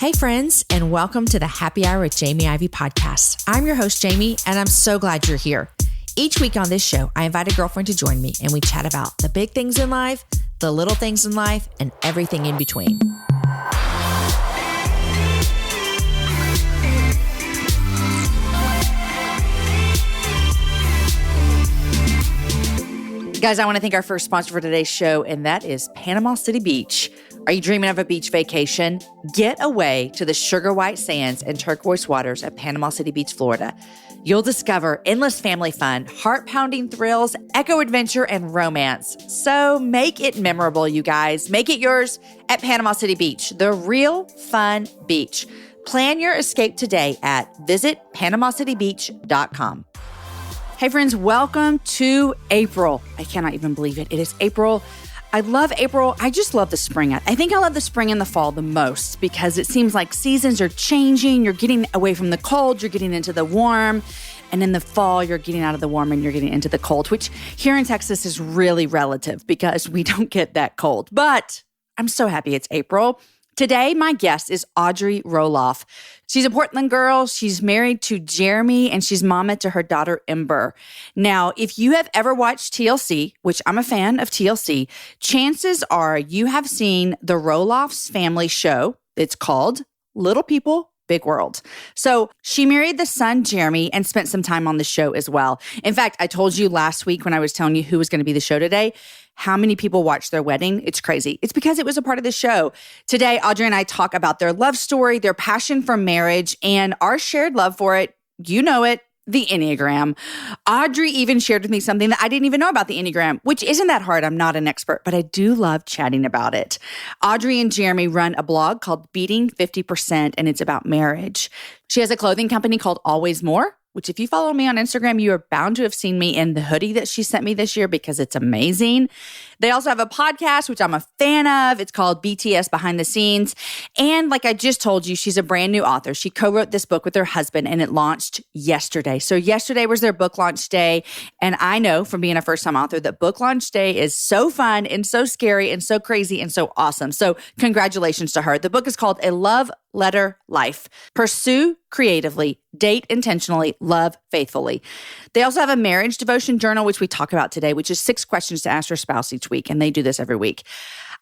Hey friends, and welcome to the Happy Hour with Jamie Ivey podcast. I'm your host, Jamie, and I'm so glad you're here. Each week on this show, I invite a girlfriend to join me and we chat about the big things in life, the little things in life, and everything in between. Guys, I want to thank our first sponsor for today's show, and that is Panama City Beach. Are you dreaming of a beach vacation? Get away to the sugar white sands and turquoise waters at Panama City Beach, Florida. You'll discover endless family fun, heart-pounding thrills, eco-adventure, and romance. So make it memorable, you guys. Make it yours at Panama City Beach, the real fun beach. Plan your escape today at visitpanamacitybeach.com. Hey friends, welcome to April. I cannot even believe it. It is April. I love April. I just love the spring. I think I love the spring and the fall the most because it seems like seasons are changing. You're getting away from the cold, you're getting into the warm. And in the fall, you're getting out of the warm and you're getting into the cold, which here in Texas is really relative because we don't get that cold. But I'm so happy it's April. Today, my guest is Audrey Roloff. She's a Portland girl. She's married to Jeremy, and she's mama to her daughter, Ember. Now, if you have ever watched TLC, which I'm a fan of TLC, chances are you have seen the Roloff's family show. It's called Little People, Big World. So she married the son, Jeremy, and spent some time on the show as well. In fact, I told you last week when I was telling you who was going to be the show today, how many people watched their wedding. It's crazy. It's because it was a part of the show. Today, Audrey and I talk about their love story, their passion for marriage, and our shared love for it. You know it. The Enneagram. Audrey even shared with me something that I didn't even know about the Enneagram, which isn't that hard. I'm not an expert, but I do love chatting about it. Audrey and Jeremy run a blog called Beating 50%, and it's about marriage. She has a clothing company called Always More, which if you follow me on Instagram, you are bound to have seen me in the hoodie that she sent me this year because it's amazing. They also have a podcast, which I'm a fan of. It's called BTS Behind the Scenes. And like I just told you, she's a brand new author. She co-wrote this book with her husband and it launched yesterday. So yesterday was their book launch day. And I know from being a first-time author that book launch day is so fun and so scary and so crazy and so awesome. So congratulations to her. The book is called A Love Letter Life. Pursue creatively, date intentionally, love faithfully. They also have a marriage devotion journal, which we talk about today, which is 6 questions to ask your spouse each week. And they do this every week.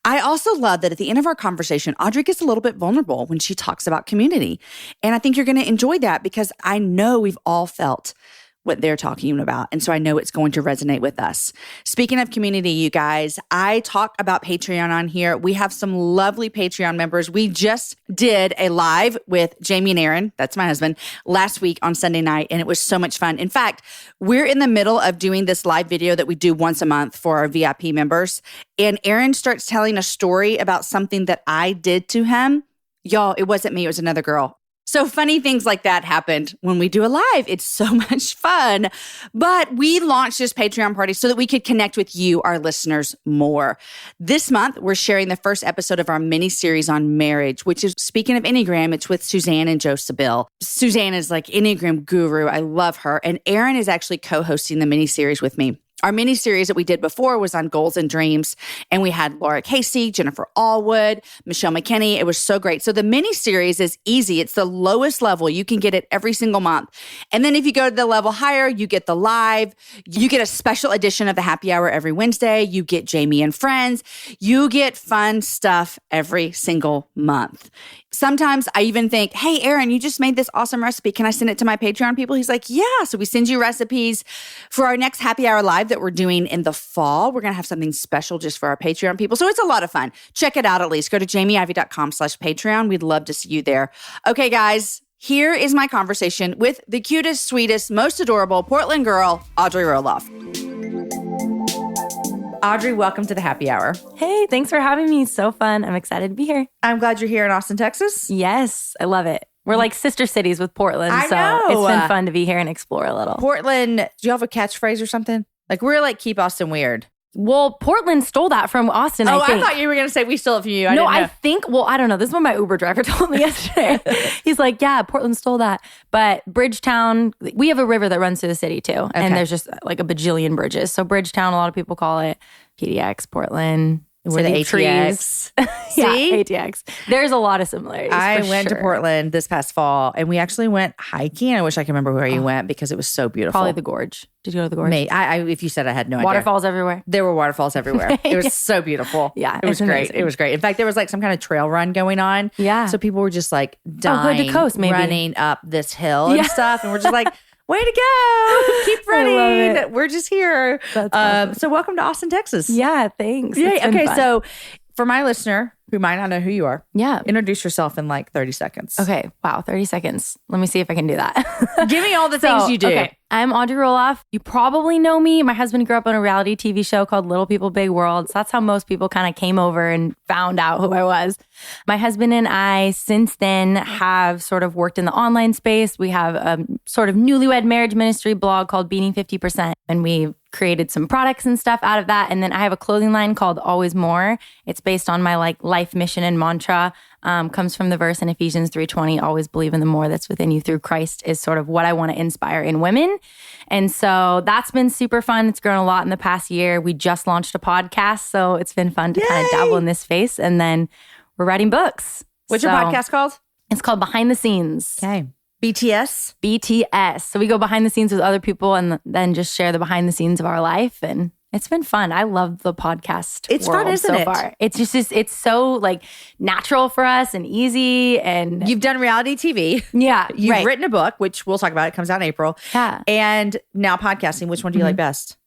I also love that at the end of our conversation, Audrey gets a little bit vulnerable when she talks about community. And I think you're going to enjoy that because I know we've all felt what they're talking about. And so I know it's going to resonate with us. Speaking of community, you guys, I talk about Patreon on here. We have some lovely Patreon members. We just did a live with Jamie and Aaron, that's my husband, last week on Sunday night, and it was so much fun. In fact, we're in the middle of doing this live video that we do once a month for our VIP members, and Aaron starts telling a story about something that I did to him. Y'all, it wasn't me, it was another girl. So funny things like that happened when we do a live. It's so much fun. But we launched this Patreon party so that we could connect with you, our listeners, more. This month, we're sharing the first episode of our mini-series on marriage, which is, speaking of Enneagram, it's with Suzanne and Joe Sabille. Suzanne is like Enneagram guru. I love her. And Aaron is actually co-hosting the mini-series with me. Our mini-series that we did before was on goals and dreams, and we had Laura Casey, Jennifer Allwood, Michelle McKinney. It was so great. So the mini-series is easy. It's the lowest level. You can get it every single month. And then if you go to the level higher, you get the live. You get a special edition of the Happy Hour every Wednesday. You get Jamie and Friends. You get fun stuff every single month. Sometimes I even think, hey, Aaron, you just made this awesome recipe. Can I send it to my Patreon people? He's like, yeah. So we send you recipes for our next Happy Hour Live that we're doing in the fall. We're going to have something special just for our Patreon people. So it's a lot of fun. Check it out at least. Go to jamieivey.com/Patreon. We'd love to see you there. Okay, guys, here is my conversation with the cutest, sweetest, most adorable Portland girl, Audrey Roloff. Audrey, welcome to the Happy Hour. Hey, thanks for having me. So fun. I'm excited to be here. I'm glad you're here in Austin, Texas. Yes, I love it. We're like sister cities with Portland. I so know. It's been fun to be here and explore a little. Portland, do you have a catchphrase or something? Like, we're like, keep Austin weird. Well, Portland stole that from Austin, I think. I thought you were going to say we stole it from you. I think, I don't know. This is what my Uber driver told me yesterday. He's like, yeah, Portland stole that. But Bridgetown, we have a river that runs through the city too. Okay. And there's just like a bajillion bridges. So Bridgetown, a lot of people call it PDX, Portland. We're the ATX. See? Yeah, ATX. There's a lot of similarities. I went to Portland this past fall, and we actually went hiking. I wish I could remember where you went because it was so beautiful. Probably the Gorge. Did you go to the Gorge? If you said, I had no idea. Waterfalls everywhere. There were waterfalls everywhere. It was so beautiful. Yeah, it was great. amazing. It was great. In fact, there was like some kind of trail run going on. Yeah. So people were just like dying, to coast, maybe. running up this hill and stuff. And we're just like, way to go. Keep running. We're just here. That's awesome. So welcome to Austin, Texas. Yeah, thanks. Yeah. Okay. Fun. So for my listener who might not know who you are, yeah, introduce yourself in like 30 seconds. Okay. Wow. 30 seconds. Let me see if I can do that. Give me all the things you do. Okay. I'm Audrey Roloff. You probably know me. My husband grew up on a reality TV show called Little People, Big World. So that's how most people kind of came over and found out who I was. My husband and I, since then, have sort of worked in the online space. We have a sort of newlywed marriage ministry blog called Beating 50%. And we created some products and stuff out of that. And then I have a clothing line called Always More. It's based on my like life mission and mantra. Comes from the verse in Ephesians 3:20, always believe in the more that's within you through Christ, is sort of what I want to inspire in women. And so that's been super fun. It's grown a lot in the past year. We just launched a podcast, so it's been fun to kind of dabble in this space. And then we're writing books. What's your podcast called? It's called Behind the Scenes. Okay. BTS. So we go behind the scenes with other people and then just share the behind the scenes of our life. And it's been fun. I love the podcast. It's fun, isn't it? So far. It's just it's so like natural for us and easy. And you've done reality TV. Yeah. You've written a book, which we'll talk about. It comes out in April. Yeah. And now podcasting. Which one do you like best?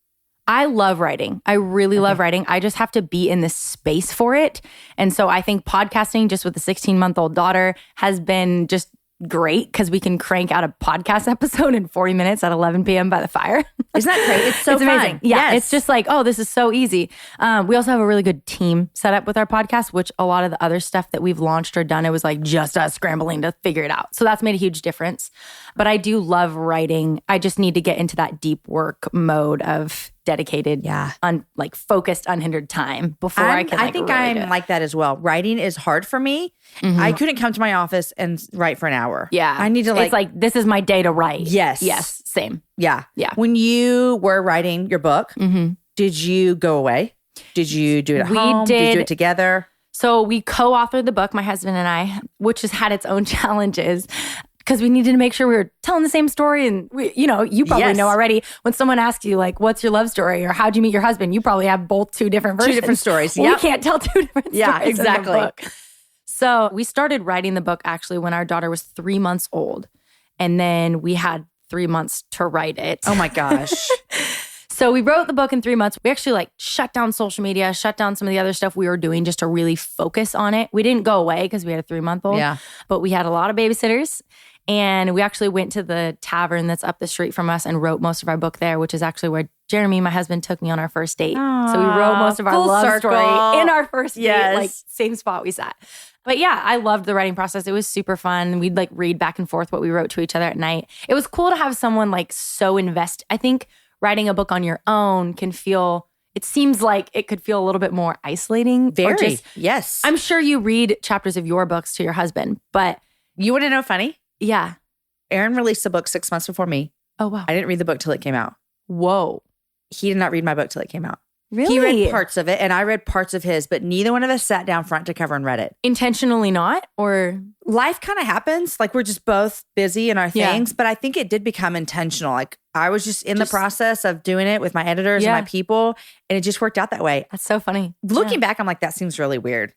I love writing. I really love writing. I just have to be in the space for it. And so I think podcasting just with a 16-month-old daughter has been just great because we can crank out a podcast episode in 40 minutes at 11 p.m. by the fire. Isn't that great? It's so it's amazing. fun. Yeah. It's just like, oh, this is so easy. We also have a really good team set up with our podcast, which a lot of the other stuff that we've launched or done, it was like just us scrambling to figure it out. So that's made a huge difference. But I do love writing. I just need to get into that deep work mode of dedicated, like focused, unhindered time before I can. I think I'm like that as well. Writing is hard for me. I couldn't come to my office and write for an hour. Yeah. I need to It's like, this is my day to write. Yes. Yes. Same. Yeah. Yeah. When you were writing your book, did you go away? Did you do it at home? Did you do it together? So we co-authored the book, my husband and I, which has had its own challenges. Because we needed to make sure we were telling the same story. And, you probably know already when someone asks you, like, what's your love story or how'd you meet your husband? You probably have both two different versions. Two different stories. Well, we can't tell two different stories. Yeah, exactly. In the book. So we started writing the book actually when our daughter was 3 months old. And then we had 3 months to write it. Oh my gosh. So we wrote the book in 3 months. We actually shut down social media, shut down some of the other stuff we were doing just to really focus on it. We didn't go away because we had a 3-month-old. Yeah. But we had a lot of babysitters. And we actually went to the tavern that's up the street from us and wrote most of our book there, which is actually where Jeremy, my husband, took me on our first date. Aww, so we wrote most of our love story in our first date, same spot we sat. But yeah, I loved the writing process. It was super fun. We'd read back and forth what we wrote to each other at night. It was cool to have someone so invest. I think writing a book on your own can feel, it seems like it could feel a little bit more isolating. Very, yes. I'm sure you read chapters of your books to your husband, but you want to know funny? Yeah. Aaron released a book 6 months before me. Oh, wow. I didn't read the book till it came out. Whoa. He did not read my book till it came out. Really? He read parts of it and I read parts of his, but neither one of us sat down front to cover and read it. Intentionally not? Or life kind of happens. We're just both busy in our things, but I think it did become intentional. I was just in the process of doing it with my editors and my people, and it just worked out that way. That's so funny. Looking back, I'm like, that seems really weird.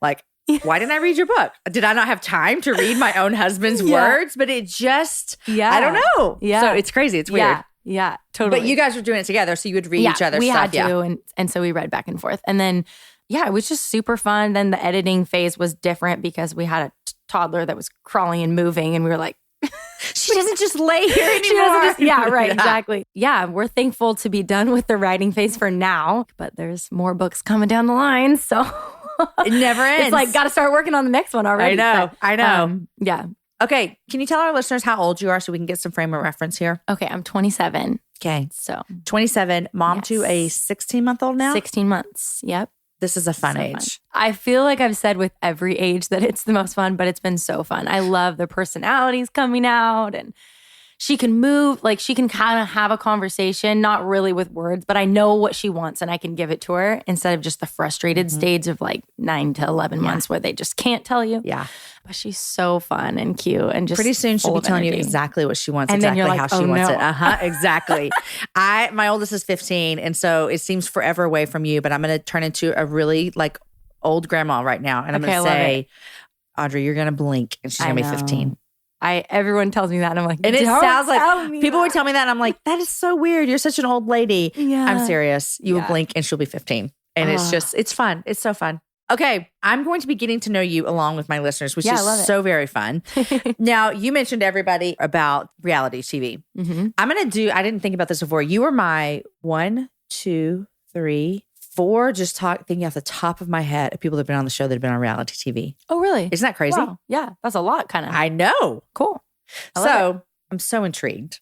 Why didn't I read your book? Did I not have time to read my own husband's words? But it just, I don't know. Yeah. So it's crazy. It's weird. Yeah, totally. But you guys were doing it together, so you would read each other's we stuff. We had to, and so we read back and forth. And then, it was just super fun. Then the editing phase was different because we had a toddler that was crawling and moving, and we were like, she doesn't just lay here anymore. Exactly. Yeah, we're thankful to be done with the writing phase for now, but there's more books coming down the line, so... It never ends. It's got to start working on the next one already. I know. Yeah. Okay. Can you tell our listeners how old you are so we can get some frame of reference here? Okay. I'm 27. Okay. So 27, mom to a 16-month-old now? 16 months. Yep. This is a fun age. I feel like I've said with every age that it's the most fun, but it's been so fun. I love the personalities coming out and she can move, like she can kind of have a conversation, not really with words, but I know what she wants and I can give it to her instead of just the frustrated stage of like 9 to 11 months where they just can't tell you. Yeah. But she's so fun and cute and just pretty soon she'll be telling you exactly what she wants, and exactly then you're like, how she wants it. Exactly. My oldest is 15, and so it seems forever away from you, but I'm going to turn into a really like old grandma right now, and I'm going to say, Audrey, you're going to blink, and she's going to be 15. Everyone tells me that, and I'm like, and it sounds like people would tell me that, and I'm like, that is so weird. You're such an old lady. Yeah. I'm serious. You will blink, and she'll be 15, and it's fun. It's so fun. Okay, I'm going to be getting to know you along with my listeners, which is so very fun. Now, you mentioned everybody about reality TV. Mm-hmm. I didn't think about this before. You were my 1, 2, 3, 4, just thinking off the top of my head of people that have been on the show that have been on reality TV. Oh, really? Isn't that crazy? Wow. Yeah, that's a lot, kind of. I know. Cool. I'm so intrigued.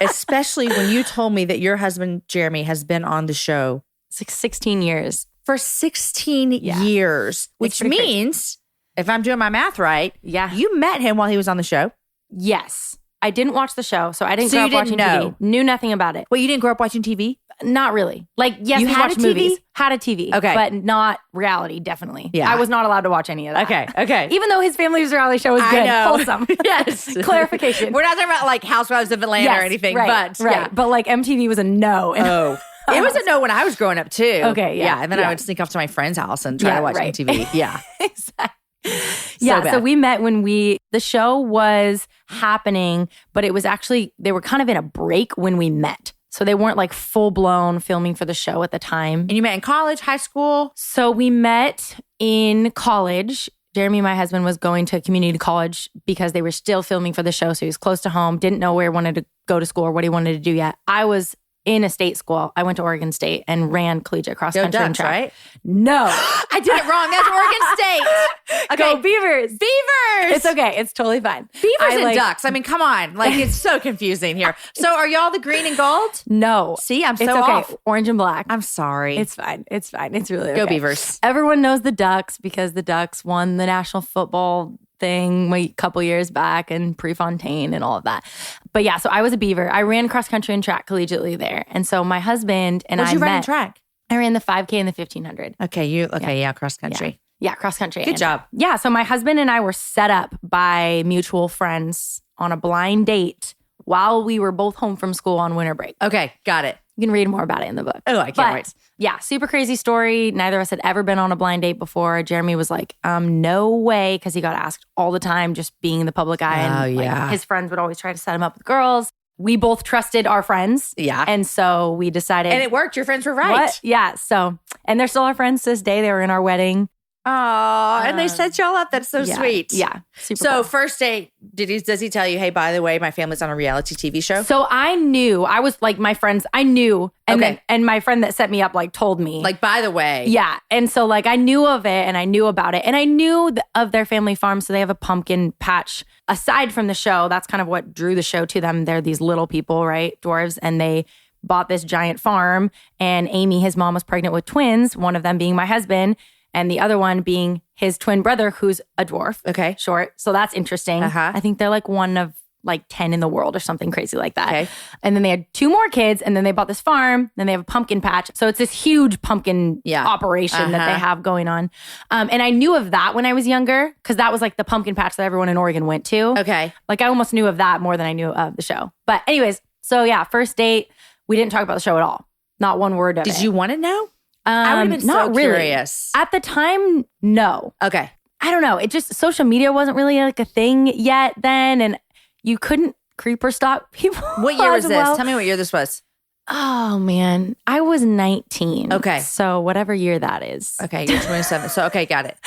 Especially when you told me that your husband, Jeremy, has been on the show. It's like 16 years. For 16 years, which means, if I'm doing my math right, you met him while he was on the show. Yes. I didn't watch the show, so I didn't grow up watching TV. Knew nothing about it. Well, you didn't grow up watching TV? Not really. Like, yes, we watched movies. Had a TV. Okay. But not reality, definitely. Yeah. I was not allowed to watch any of that. Okay. Even though his family's reality show was good. Wholesome. Yes. Clarification. We're not talking about like Housewives of Atlanta or anything, but But like MTV was a no. Oh. It was a no when I was growing up too. Okay, yeah. And then I would sneak off to my friend's house and try to watch MTV. Yeah. Exactly. So we met when the show was happening, but it was actually, they were kind of in a break when we met. So they weren't like full blown filming for the show at the time. And you met in college, high school? So we met in college. Jeremy, my husband, was going to community college because they were still filming for the show. So he was close to home, didn't know where he wanted to go to school or what he wanted to do yet. I was in a state school. I went to Oregon State and ran collegiate cross country and track. Right? No. I did it wrong. That's Oregon State. Okay. Go Beavers. Beavers. It's okay. It's totally fine. Beavers and ducks. I mean, come on. Like, it's so confusing here. So are y'all the green and gold? No. See, I'm so off. Orange and black. I'm sorry. It's fine. It's fine. It's really okay. Go Beavers. Everyone knows the Ducks because the Ducks won the national football thing a couple years back and Prefontaine and all of that. But yeah, so I was a Beaver. I ran cross country and track collegiately there. And so my husband and What'd you run in track? I ran the 5K and the 1500. Okay, cross country. Yeah, cross country. Good job. Yeah, so my husband and I were set up by mutual friends on a blind date while we were both home from school on winter break. Okay, got it. You can read more about it in the book. Oh, I can't wait. Yeah, super crazy story. Neither of us had ever been on a blind date before. Jeremy was like, no way, because he got asked all the time just being in the public eye. And his friends would always try to set him up with girls. We both trusted our friends. Yeah. And so we decided. And it worked. Your friends were right. What? Yeah. So, and they're still our friends to this day. They were in our wedding. Oh, and they set y'all up. That's so sweet. Yeah. Super so cool. First date, does he tell you, hey, by the way, my family's on a reality TV show? So I knew. I was like, my friends, I knew. And and my friend that set me up like told me. Like, by the way. Yeah. And so like I knew of it and I knew about it. And I knew of their family farm. So they have a pumpkin patch. Aside from the show, that's kind of what drew the show to them. They're these little people, right? Dwarves. And they bought this giant farm. And Amy, his mom, was pregnant with twins, one of them being my husband. And the other one being his twin brother, who's a dwarf. Okay. Short. So that's interesting. I think they're like one of like 10 in the world or something crazy like that. Okay. And then they had 2 more kids and then they bought this farm. Then they have a pumpkin patch. So it's this huge pumpkin operation that they have going on. And I knew of that when I was younger because that was like the pumpkin patch that everyone in Oregon went to. Okay. Like I almost knew of that more than I knew of the show. But anyways, so yeah, first date, we didn't talk about the show at all. Not one word of it. Did you want to know? I would have been not so really. curious. At the time, no. Okay. I don't know. It just, social media wasn't really like a thing yet then. And you couldn't creep or stalk people. What year was this? Tell me what year this was. Oh, man. I was 19. Okay. So whatever year that is. Okay, you're 27. So, okay, got it.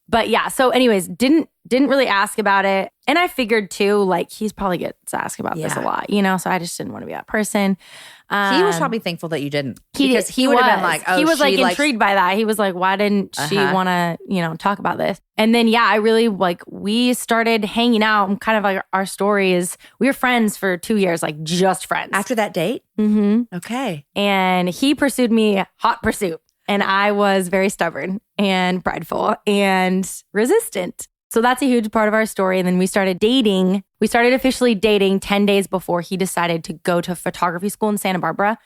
But yeah, so anyways, didn't really ask about it. And I figured too, like he's probably gets asked about this a lot, you know? So I just didn't want to be that person. He was probably thankful that you didn't. He would have been like, oh, he was like likes- intrigued by that. He was like, why didn't she want to, talk about this? And then, yeah, I really we started hanging out and kind of like our story is we were friends for 2 years, like just friends. After that date? Mm-hmm. Okay. And he pursued me, hot pursuit. And I was very stubborn and prideful and resistant. So that's a huge part of our story. And then we started dating. We started officially dating 10 days before he decided to go to photography school in Santa Barbara.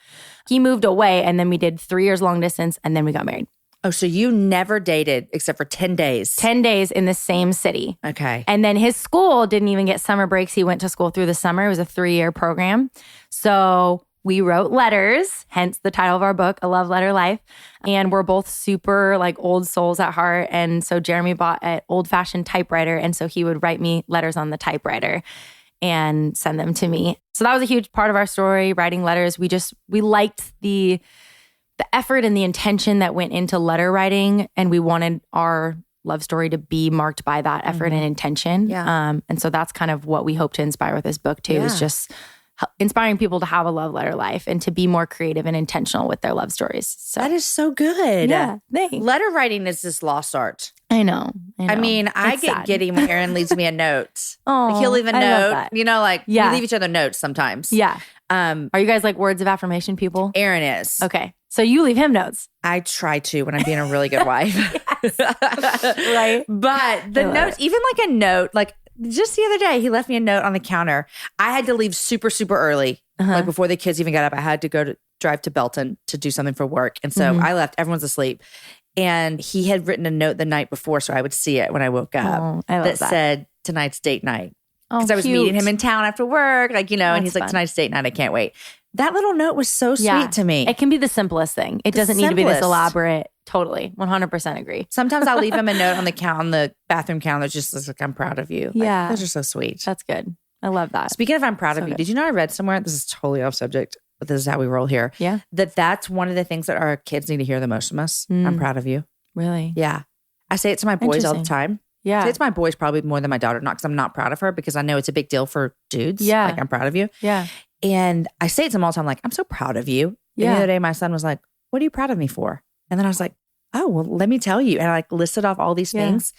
He moved away, and then we did 3 years long distance, and then we got married. Oh, so you never dated except for 10 days. 10 days in the same city. Okay. And then his school didn't even get summer breaks. He went to school through the summer. It was a 3-year program. So we wrote letters, hence the title of our book, A Love Letter Life. And we're both super like old souls at heart. And so Jeremy bought an old-fashioned typewriter. And so he would write me letters on the typewriter and send them to me. So that was a huge part of our story, writing letters. We liked the effort and the intention that went into letter writing. And we wanted our love story to be marked by that effort and intention. Yeah. And so that's kind of what we hope to inspire with this book too, is just inspiring people to have a love letter life and to be more creative and intentional with their love stories. So that is so good. Yeah, thanks. Letter writing is this lost art. I know. I mean, I It's get sad. giddy when Aaron leaves me a note. Oh, Like he'll leave a I love note. that. You know, like Yeah. we leave each other notes sometimes. Yeah. Are you guys like words of affirmation people? Aaron is. Okay. So you leave him notes. I try to when I'm being a really good wife. Right. But the notes, even like a note, like just the other day, he left me a note on the counter. I had to leave super, super early. Like before the kids even got up, I had to drive to Belton to do something for work. And so I left, everyone's asleep. And he had written a note the night before so I would see it when I woke up. Oh, I love that. Said, tonight's date night. Oh, Because I was cute. meeting him in town after work, like, and That's he's like, fun. tonight's date night, I can't wait. That little note was so sweet to me. It can be the simplest thing. It The doesn't need to be this simplest. elaborate. Totally. 100% agree. Sometimes I'll leave him a note on the bathroom counter that just looks like, I'm proud of you. Like, Yeah. those are so sweet. That's good. I love that. Speaking of I'm proud of you, good. did you know I read somewhere, this is totally off subject, but this is how we roll here, Yeah. that's one of the things that our kids need to hear the most from us. I'm proud of you. Really? Yeah. I say it to my boys all the Interesting. time. I Yeah. say it to my boys probably more than my daughter, not because I'm not proud of her, because I know it's a big deal for dudes. Yeah. Like, I'm proud of you. Yeah. And I say it to them all the time, like, I'm so proud of you. And Yeah. the other day, my son was like, what are you proud of me for? And then I was like, oh, well, let me tell you. And I like listed off all these things.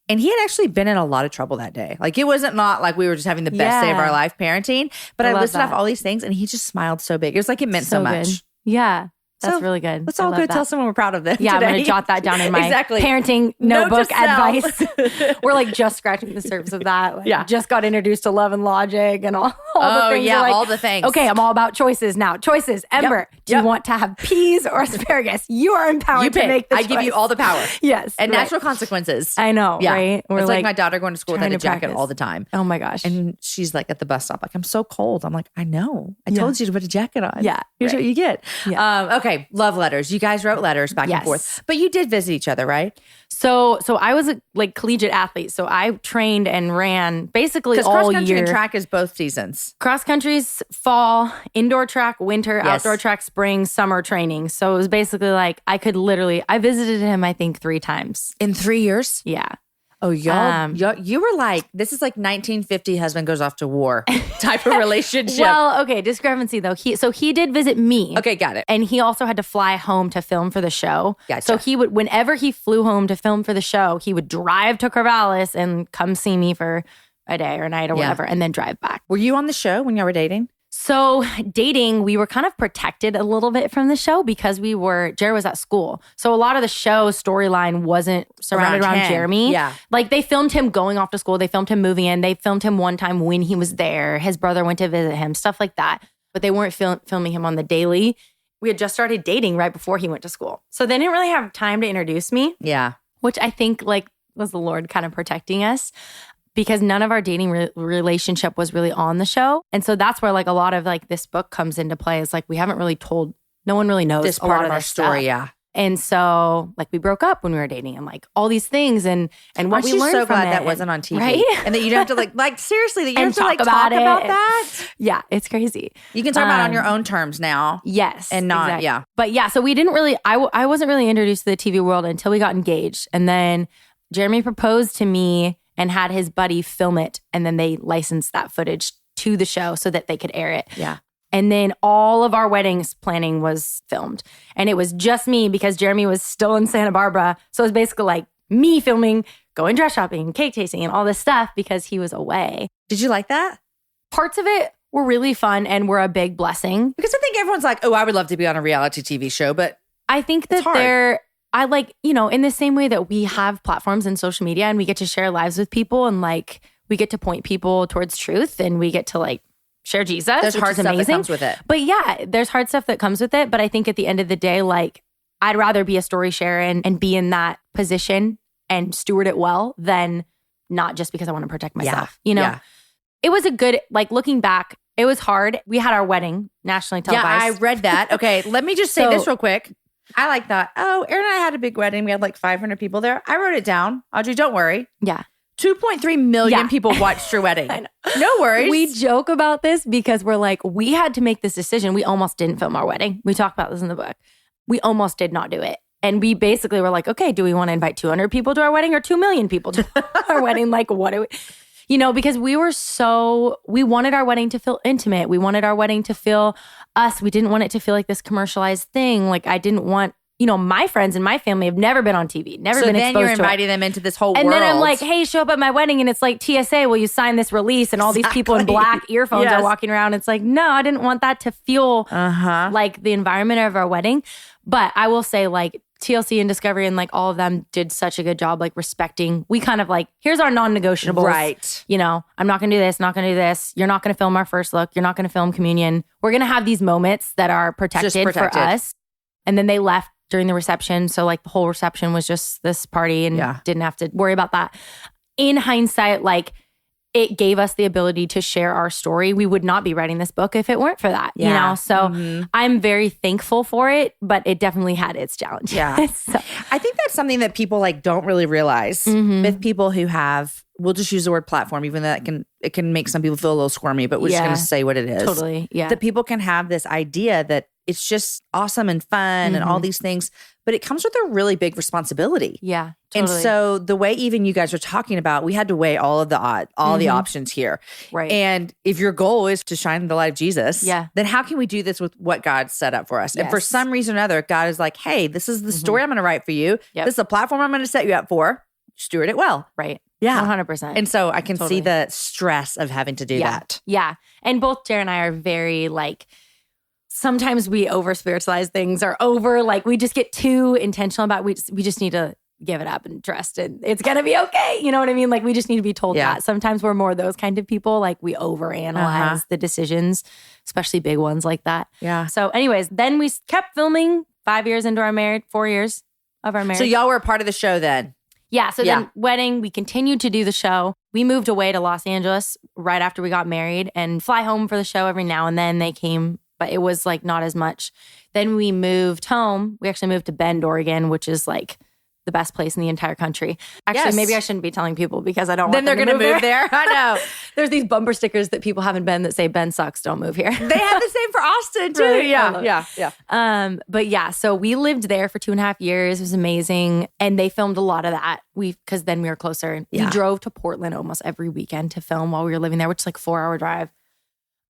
And he had actually been in a lot of trouble that day. Like, it wasn't not like we were just having the best day of our life parenting, but I love listed off that. all these things and he just smiled so big. It was like it meant so much. Good. Yeah. That's So, really good. Let's I all love go that. tell someone we're proud of them. Yeah, today. I'm going to jot that down in my Exactly. parenting Note to notebook self. advice. We're like just scratching the surface of that. Like, Yeah. Just got introduced to love and logic and all the Oh, things. yeah, We're like, all the things. Okay, I'm all about choices now. Choices. Ember, do you Yep. want to have peas or asparagus? You are empowered You to pick. make the I give you choice. all the power. Yes. And right. natural consequences. I know, Yeah. right? We're It's like my daughter going to school without trying a to jacket practice. all the time. Oh my gosh. And she's like at the bus stop, like, I'm so cold. I'm like, I know. I Yeah. told you to put a jacket on. Yeah, Here's right. what you get. Yeah. Okay. Love letters. You guys wrote letters back and Yes. forth. But you did visit each other, right? So I was a like collegiate athlete. So I trained and ran basically Because all cross country year. and track is both seasons. Cross country's fall, indoor track, winter, Yes. outdoor track, spring, summer training. So it was basically like I visited him, I think 3 times. In 3 years? Yeah. Oh, y'all, you were like, this is like 1950 husband goes off to war type of relationship. Well, okay, discrepancy though. He did visit me. Okay, got it. And he also had to fly home to film for the show. Gotcha. So he would, whenever he flew home to film for the show, he would drive to Corvallis and come see me for a day or a night or whatever, and then drive back. Were you on the show when y'all were dating? So dating, we were kind of protected a little bit from the show because Jared was at school. So a lot of the show storyline wasn't surrounded around him. Jeremy. Yeah. Like they filmed him going off to school. They filmed him moving in. They filmed him one time when he was there. His brother went to visit him, stuff like that. But they weren't filming him on the daily. We had just started dating right before he went to school. So they didn't really have time to introduce me, Yeah. which I think like was the Lord kind of protecting us. Because none of our dating relationship was really on the show. And so that's where like a lot of like this book comes into play. Is like we haven't really told, no one really knows This a part lot of our this story, stuff. yeah. And so like we broke up when we were dating and like all these things and what Aren't we you learned so from glad it. that wasn't on TV? Right? And that you don't have to like seriously, that you And have to like talk talk about about it. that. Yeah, it's crazy. You can talk about it on your own terms now. Yes. And not, exactly. yeah. But yeah, so we didn't really, I wasn't really introduced to the TV world until we got engaged. And then Jeremy proposed to me and had his buddy film it. And then they licensed that footage to the show so that they could air it. Yeah. And then all of our weddings planning was filmed. And it was just me because Jeremy was still in Santa Barbara. So it was basically like me filming, going dress shopping, cake tasting, and all this stuff because he was away. Did you like that? Parts of it were really fun and were a big blessing. Because I think everyone's like, oh, I would love to be on a reality TV show, but I think that hard. I like, in the same way that we have platforms in social media and we get to share lives with people and like we get to point people towards truth and we get to like share Jesus. There's hard stuff amazing. that comes with it. But yeah, there's hard stuff that comes with it. But I think at the end of the day, like I'd rather be a story sharer and be in that position and steward it well than not just because I want to protect myself. Yeah. It was a good, like looking back, it was hard. We had our wedding nationally televised. Yeah, I read that. Okay, let me just say this real quick. I like that. Oh, Aaron and I had a big wedding. We had like 500 people there. I wrote it down. Audrey, don't worry. Yeah. 2.3 million people watched your wedding. I know. No worries. We joke about this because we're like, we had to make this decision. We almost didn't film our wedding. We talk about this in the book. We almost did not do it. And we basically were like, okay, do we want to invite 200 people to our wedding or 2 million people to our wedding? Like, what do we... because we wanted our wedding to feel intimate. We wanted our wedding to feel us. We didn't want it to feel like this commercialized thing. Like I didn't want, my friends and my family have never been on TV, never been exposed to it. So then you're inviting them into this whole world. And then I'm like, hey, show up at my wedding. And it's like, TSA, will you sign this release? And all these people in black earphones are walking around. It's like, no, I didn't want that to feel like the environment of our wedding. But I will say like TLC and Discovery and like all of them did such a good job like respecting. We kind of like, here's our non-negotiables. Right. I'm not going to do this, not going to do this. You're not going to film our first look. You're not going to film communion. We're going to have these moments that are protected for us. And then they left during the reception. So like the whole reception was just this party and didn't have to worry about that. In hindsight, like it gave us the ability to share our story. We would not be writing this book if it weren't for that, So I'm very thankful for it, but it definitely had its challenges. Yeah. So. I think that's something that people like don't really realize with people who have, we'll just use the word platform, even though it can make some people feel a little squirmy, but we're just going to say what it is. Totally. Yeah. That people can have this idea that it's just awesome and fun and all these things, but it comes with a really big responsibility. Yeah. Totally. And so the way even you guys are talking about, we had to weigh all of the the options here. Right. And if your goal is to shine the light of Jesus, then how can we do this with what God set up for us? Yes. And for some reason or another, God is like, hey, this is the story I'm going to write for you. Yep. This is the platform I'm going to set you up for. Steward it well. Right. Yeah. 100%. And so I can see the stress of having to do that. Yeah. And both Jared and I are very like, sometimes we over spiritualize things or like we just get too intentional about we just need to give it up and trust and it's going to be okay. You know what I mean? Like we just need to be told that. Sometimes we're more those kind of people. Like we overanalyze the decisions, especially big ones like that. Yeah. So anyways, then we kept filming 5 years into our marriage, 4 years of our marriage. So y'all were a part of the show then? Yeah. So then wedding, we continued to do the show. We moved away to Los Angeles right after we got married and fly home for the show every now and then. They came, but it was like not as much. Then we moved home. We actually moved to Bend, Oregon, which is like the best place in the entire country. Actually, maybe I shouldn't be telling people because I don't want them to move there. I know. There's these bumper stickers that people have in Bend that say, Bend sucks, don't move here. They have the same for Austin too. Really? Yeah. But yeah, so we lived there for 2.5 years. It was amazing. And they filmed a lot of that. Because then we were closer. We drove to Portland almost every weekend to film while we were living there, which is like a 4-hour drive.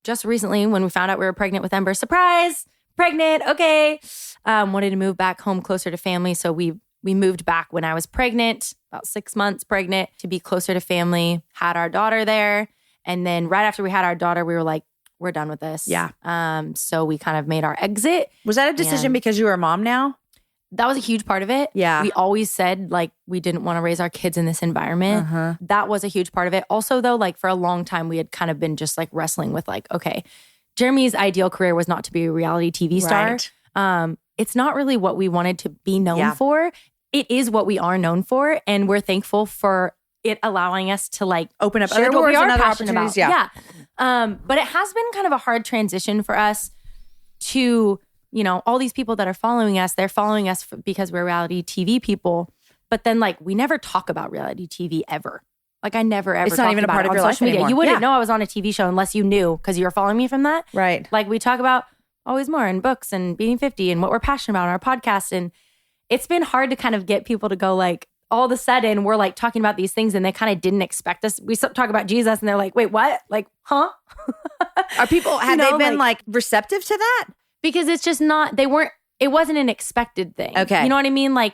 Just recently, when we found out we were pregnant with Ember, surprise, pregnant, okay. Wanted to move back home closer to family. So we moved back when I was pregnant, about 6 months pregnant, to be closer to family, had our daughter there. And then right after we had our daughter, we were like, we're done with this. Yeah. So we kind of made our exit. Was that a decision because you were a mom now? That was a huge part of it. Yeah. We always said like we didn't want to raise our kids in this environment. That was a huge part of it. Also though, like for a long time, we had kind of been just like wrestling with like, okay, Jeremy's ideal career was not to be a reality TV star. Right. It's not really what we wanted to be known for. It is what we are known for. And we're thankful for it allowing us to like open up other doors and other opportunities. Yeah. But it has been kind of a hard transition for us to, all these people that are following us, they're following us because we're reality TV people. But then like we never talk about reality TV ever. Like I never ever. It's not even a part of your life anymore. You wouldn't know I was on a TV show unless you knew because you were following me from that. Right. Like we talk about Always More and books and Being 50 and what we're passionate about on our podcast. And it's been hard to kind of get people to go like, all of a sudden we're like talking about these things and they kind of didn't expect us. We talk about Jesus and they're like, wait, what? Like, huh? Are people, have they been like receptive to that? Because it's just not, it wasn't an expected thing. Okay. You know what I mean? Like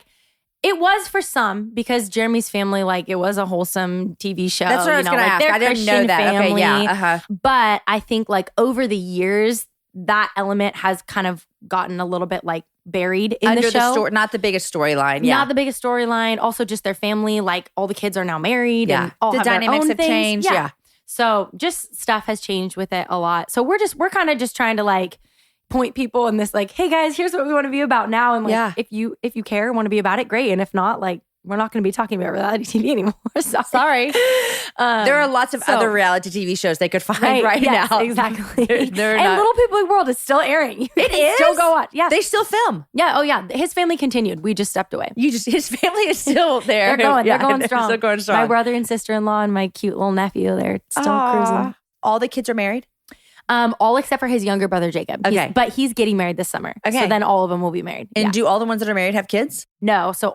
it was for some because Jeremy's family, like it was a wholesome TV show. That's what I was going to ask. I didn't know that. Family. Okay, yeah. But I think like over the years, that element has kind of gotten a little bit like buried in Under the show. story, not the biggest storyline. Yeah. Not the biggest storyline. Also, just their family. Like all the kids are now married. Yeah. And all The have their dynamics own have things. changed. Yeah. So just stuff has changed with it a lot. So we're kind of just trying to like point people in this like, hey guys, here's what we want to be about now. And like, if you care and want to be about it, great. And if not, like, we're not going to be talking about reality TV anymore. Sorry. There are lots of other reality TV shows they could find right now. Exactly. They're and not. Little People Big World is still airing. It is? Still go on. Yeah. They still film. Yeah. Oh yeah. His family continued. We just stepped away. His family is still there. They're going. Yeah, they're going strong. Still going strong. My brother and sister-in-law and my cute little nephew, they're still cruising. All the kids are married? All except for his younger brother, Jacob. Okay. But he's getting married this summer. Okay. So then all of them will be married. And do all the ones that are married have kids? No. So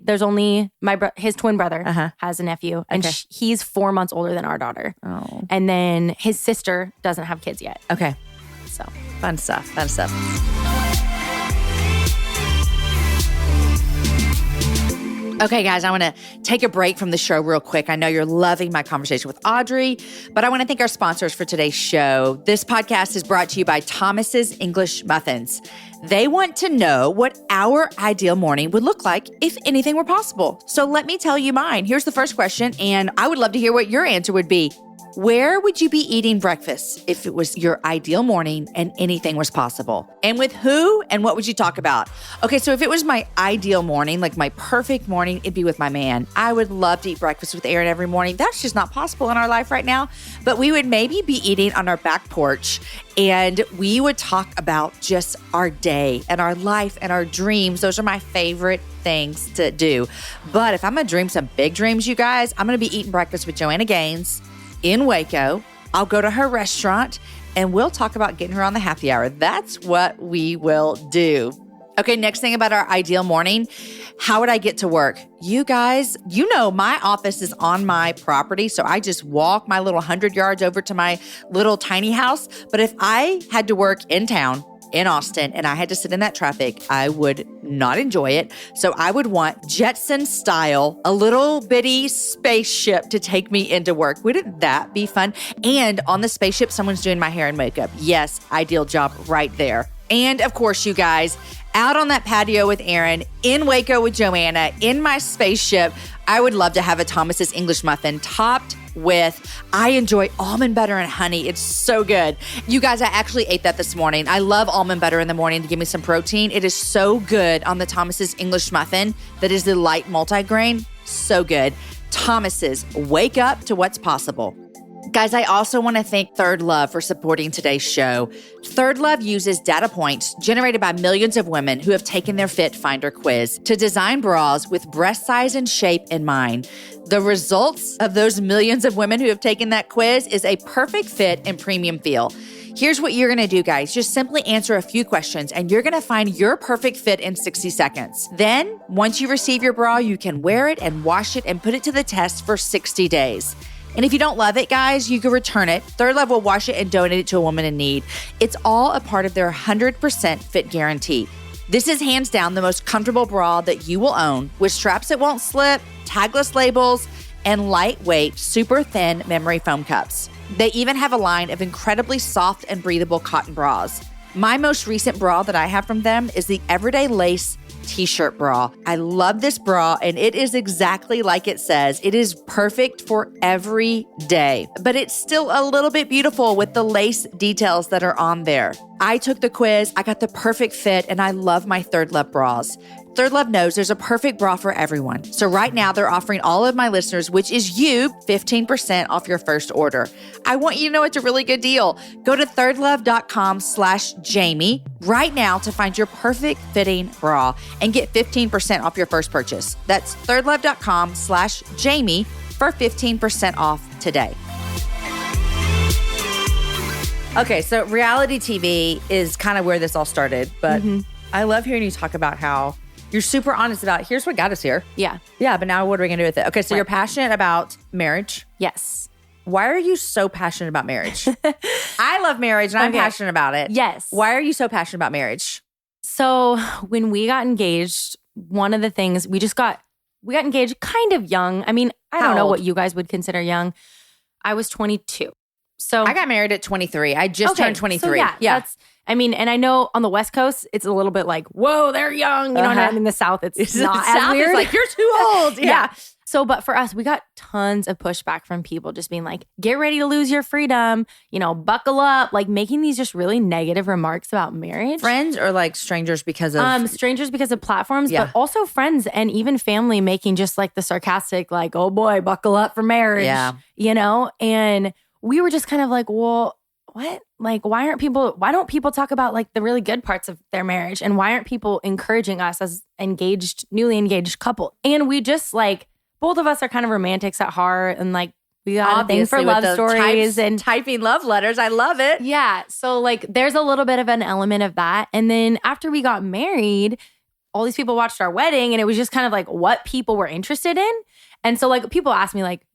there's only his twin brother has a nephew. And he's 4 months older than our daughter. Oh. And then his sister doesn't have kids yet. Okay. So Fun stuff. Okay, guys, I want to take a break from the show real quick. I know you're loving my conversation with Audrey, but I want to thank our sponsors for today's show. This podcast is brought to you by Thomas's English Muffins. They want to know what our ideal morning would look like if anything were possible. So let me tell you mine. Here's the first question, and I would love to hear what your answer would be. Where would you be eating breakfast if it was your ideal morning and anything was possible? And with who and what would you talk about? Okay, so if it was my ideal morning, like my perfect morning, it'd be with my man. I would love to eat breakfast with Aaron every morning. That's just not possible in our life right now. But we would maybe be eating on our back porch and we would talk about just our day and our life and our dreams. Those are my favorite things to do. But if I'm going to dream some big dreams, you guys, I'm going to be eating breakfast with Joanna Gaines in Waco. I'll go to her restaurant and we'll talk about getting her on the happy hour. That's what we will do. Okay, next thing about our ideal morning. How would I get to work? You guys, you know my office is on my property, so I just walk my little 100 yards over to my little tiny house. But if I had to work in town, in Austin, and I had to sit in that traffic, I would not enjoy it. So I would want Jetson style, a little bitty spaceship to take me into work. Wouldn't that be fun? And on the spaceship, someone's doing my hair and makeup. Yes, ideal job right there. And of course, you guys, out on that patio with Aaron, in Waco with Joanna, in my spaceship, I would love to have a Thomas's English muffin topped with, I enjoy almond butter and honey. It's so good. You guys, I actually ate that this morning. I love almond butter in the morning to give me some protein. It is so good on the Thomas's English muffin that is the light multigrain. So good. Thomas's, wake up to what's possible. Guys, I also want to thank Third Love for supporting today's show. Third Love uses data points generated by millions of women who have taken their Fit Finder quiz to design bras with breast size and shape in mind. The results of those millions of women who have taken that quiz is a perfect fit and premium feel. Here's what you're going to do, guys. Just simply answer a few questions and you're going to find your perfect fit in 60 seconds. Then, once you receive your bra, you can wear it and wash it and put it to the test for 60 days. And if you don't love it, guys, you can return it. Third Love will wash it and donate it to a woman in need. It's all a part of their 100% fit guarantee. This is hands down the most comfortable bra that you will own, with straps that won't slip, tagless labels, and lightweight, super thin memory foam cups. They even have a line of incredibly soft and breathable cotton bras. My most recent bra that I have from them is the Everyday Lace t-shirt bra. I love this bra and it is exactly like it says. It is perfect for every day, but it's still a little bit beautiful with the lace details that are on there. I took the quiz, I got the perfect fit, and I love my Third Love bras. Third Love knows there's a perfect bra for everyone. So right now they're offering all of my listeners, which is you, 15% off your first order. I want you to know it's a really good deal. Go to thirdlove.com/Jamie right now to find your perfect fitting bra and get 15% off your first purchase. That's thirdlove.com/Jamie for 15% off today. Okay, so reality TV is kind of where this all started, but I love hearing you talk about how you're super honest about, here's what got us here. Yeah. Yeah, but now what are we going to do with it? Okay, so you're passionate about marriage. Yes. Why are you so passionate about marriage? I love marriage and I'm passionate about it. Yes. Why are you so passionate about marriage? So when we got engaged, one of the things, we got engaged kind of young. I mean, I don't know what you guys would consider young. I was 22. So I got married at 23. I just turned 23. So yeah. And I know on the West Coast, it's a little bit like, whoa, they're young. You know what I mean? In the South, it's not as weird. It's like, you're too old. Yeah. So, but for us, we got tons of pushback from people just being like, get ready to lose your freedom, buckle up, like making these just really negative remarks about marriage. Friends or like strangers because of? Strangers because of platforms, but also friends and even family making just like the sarcastic, like, oh boy, buckle up for marriage, And we were just kind of like, well, what? Like, why don't people talk about like the really good parts of their marriage? And why aren't people encouraging us as newly engaged couple? And we just like, both of us are kind of romantics at heart, and like we got a thing for love stories and typing love letters. I love it. Yeah. So like there's a little bit of an element of that. And then after we got married, all these people watched our wedding, and it was just kind of like what people were interested in. And so like people ask me like,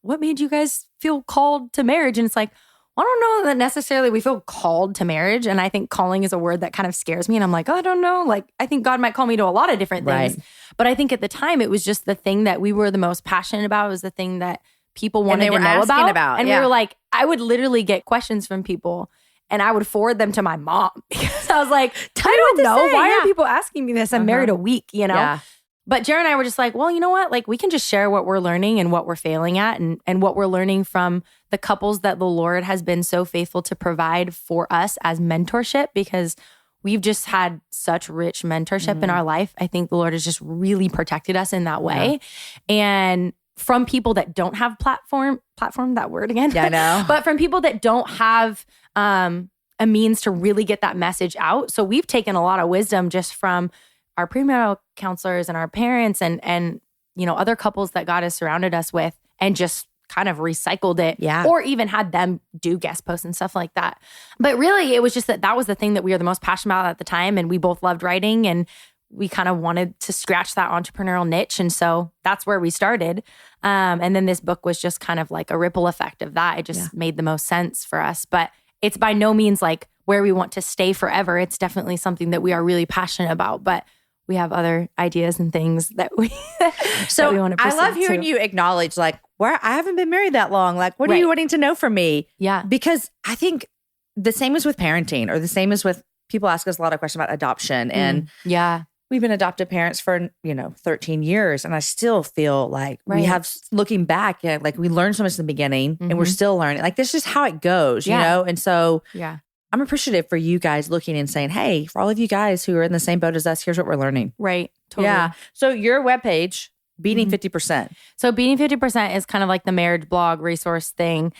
what made you guys feel called to marriage? And it's like, I don't know that necessarily we feel called to marriage. And I think calling is a word that kind of scares me. And I'm like, I don't know. Like, I think God might call me to a lot of different things. Right. But I think at the time, it was just the thing that we were the most passionate about. It was the thing that people wanted to know about. And we were like, I would literally get questions from people and I would forward them to my mom because I was like, I don't know. Why are people asking me this? I'm married a week, Yeah. But Jared and I were just like, well, you know what? Like, we can just share what we're learning and what we're failing at and what we're learning from the couples that the Lord has been so faithful to provide for us as mentorship, because we've just had such rich mentorship in our life. I think the Lord has just really protected us in that way. Yeah. And from people that don't have platform, that word again. Yeah, I know. But from people that don't have a means to really get that message out. So we've taken a lot of wisdom just from our premarital counselors and our parents and other couples that God has surrounded us with, and just kind of recycled it, or even had them do guest posts and stuff like that. But really, it was just that was the thing that we were the most passionate about at the time, and we both loved writing, and we kind of wanted to scratch that entrepreneurial niche, and so that's where we started. And then this book was just kind of like a ripple effect of that. It just made the most sense for us, but it's by no means like where we want to stay forever. It's definitely something that we are really passionate about, but we have other ideas and things that we that we want to pursue. I love hearing you acknowledge, like, where I haven't been married that long. Like, what are you wanting to know from me? Yeah. Because I think the same is with parenting, or the same is with people ask us a lot of questions about adoption. And we've been adopted parents for, 13 years. And I still feel like we have, looking back, like we learned so much in the beginning and we're still learning. Like, that's just how it goes, you know? And so I'm appreciative for you guys looking and saying, hey, for all of you guys who are in the same boat as us, here's what we're learning. Right. Totally. Yeah. So your webpage, Beating 50%. So Beating 50% is kind of like the marriage blog resource thing.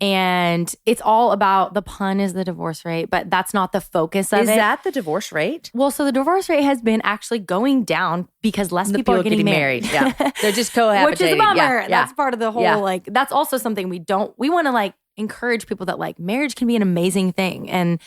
And it's all about, the pun is the divorce rate, but that's not the focus of it. Is that the divorce rate? Well, so the divorce rate has been actually going down because less people are getting married. Yeah. They're just cohabitating. Which is a bummer. Yeah. That's part of the whole, like, that's also something we want to like encourage people that like marriage can be an amazing thing.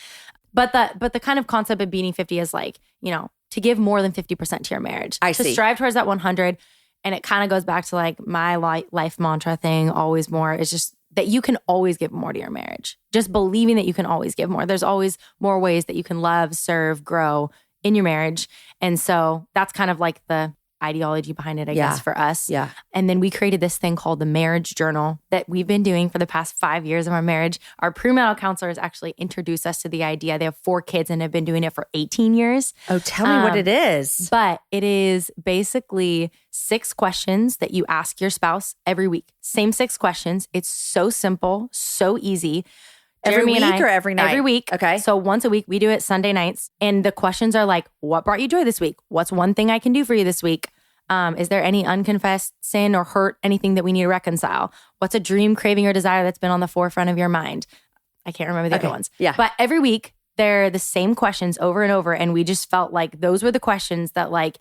But the kind of concept of Beating 50 is like, to give more than 50% to your marriage. To strive towards that 100. And it kind of goes back to like my life mantra thing, always more. It's just that you can always give more to your marriage. Just believing that you can always give more. There's always more ways that you can love, serve, grow in your marriage. And so that's kind of like the ideology behind it, I guess, for us. Yeah. And then we created this thing called the Marriage Journal that we've been doing for the past 5 years of our marriage. Our premarital counselors actually introduced us to the idea. They have 4 kids and have been doing it for 18 years. Oh, tell me what it is. But it is basically 6 questions that you ask your spouse every week. Same 6 questions. It's so simple, so easy. Every week or every night? Every week. Okay. So once a week, we do it Sunday nights. And the questions are like, what brought you joy this week? What's one thing I can do for you this week? Is there any unconfessed sin or hurt, anything that we need to reconcile? What's a dream, craving, or desire that's been on the forefront of your mind? I can't remember the other ones. Yeah. But every week, they're the same questions over and over. And we just felt like those were the questions that, like,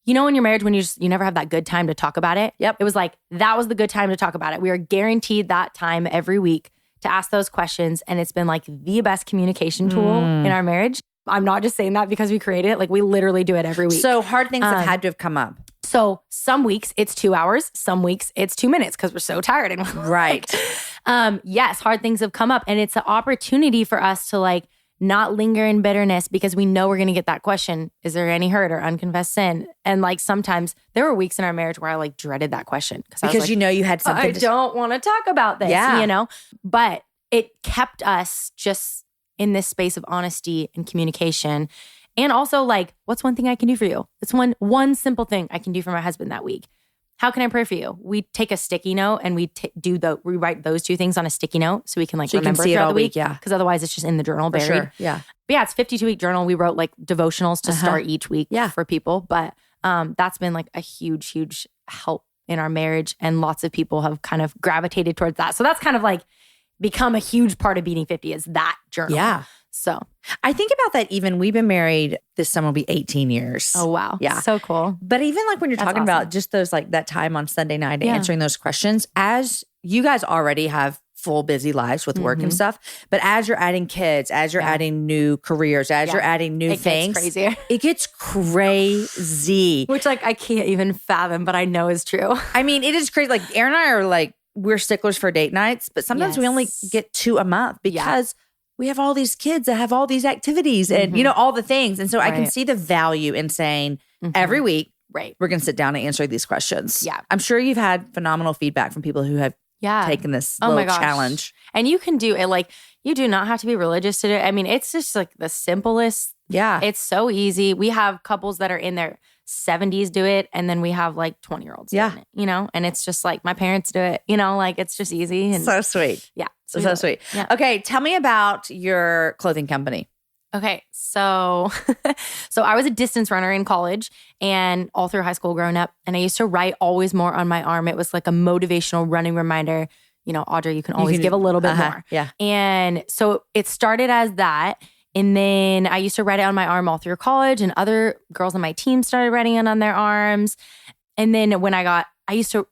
in your marriage, when you never have that good time to talk about it. Yep. It was like, that was the good time to talk about it. We are guaranteed that time every week to ask those questions. And it's been like the best communication tool in our marriage. I'm not just saying that because we created it. Like, we literally do it every week. So hard things have had to have come up. So some weeks it's 2 hours. Some weeks it's 2 minutes because we're so tired. And right. Yes, hard things have come up. And it's an opportunity for us to like not linger in bitterness, because we know we're going to get that question. Is there any hurt or unconfessed sin? And like sometimes there were weeks in our marriage where I like dreaded that question. Because you had something. I don't want to talk about this, But it kept us just in this space of honesty and communication. And also like, what's one thing I can do for you? It's one simple thing I can do for my husband that week. How can I pray for you? We take a sticky note and we write those two things on a sticky note so we can like remember throughout the week. Yeah. Because otherwise it's just in the journal buried. Sure. Yeah. But yeah, it's 52-week journal. We wrote like devotionals to start each week for people. But that's been like a huge, huge help in our marriage. And lots of people have kind of gravitated towards that. So that's kind of like become a huge part of Beating 50 is that journal. Yeah. So I think about that even, we've been married, this summer will be 18 years. Oh, wow. Yeah. So cool. But even like when you're talking about just those like that time on Sunday night answering those questions, as you guys already have full busy lives with work and stuff, but as you're adding kids, as you're adding new careers, as you're adding new things, it gets crazy. Which like I can't even fathom, but I know is true. I mean, it is crazy. Like Aaron and I are like, we're sticklers for date nights, but sometimes we only get 2 a month because we have all these kids that have all these activities and, you know, all the things. And so I can see the value in saying every week, we're going to sit down and answer these questions. Yeah. I'm sure you've had phenomenal feedback from people who have taken this little challenge. And you can do it. Like, you do not have to be religious to do it. I mean, it's just like the simplest. Yeah. It's so easy. We have couples that are in their 70s do it. And then we have like 20-year-olds doing it, you know? And it's just like my parents do it, you know? Like, it's just easy. And so sweet. Yeah. So sweet. Yeah. Okay. Tell me about your clothing company. Okay. So I was a distance runner in college and all through high school growing up. And I used to write Always More on my arm. It was like a motivational running reminder. You know, Audrey, you can always give a little bit more. Yeah. And so it started as that. And then I used to write it on my arm all through college, and other girls on my team started writing it on their arms. And then when I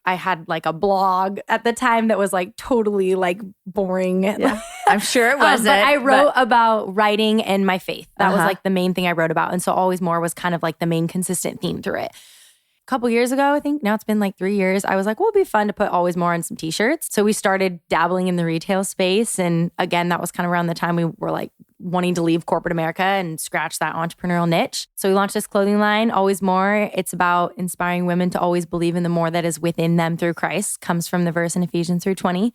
had like a blog at the time that was like totally like boring. Yeah. I'm sure it wasn't. But I wrote about writing and my faith. That was like the main thing I wrote about. And so Always More was kind of like the main consistent theme through it. A couple years ago, I think, now it's been like 3 years, I was like, well, it'd be fun to put Always More on some t-shirts. So we started dabbling in the retail space. And again, that was kind of around the time we were like wanting to leave corporate America and scratch that entrepreneurial niche. So we launched this clothing line, Always More. It's about inspiring women to always believe in the more that is within them through Christ. Comes from the verse in Ephesians 3:20.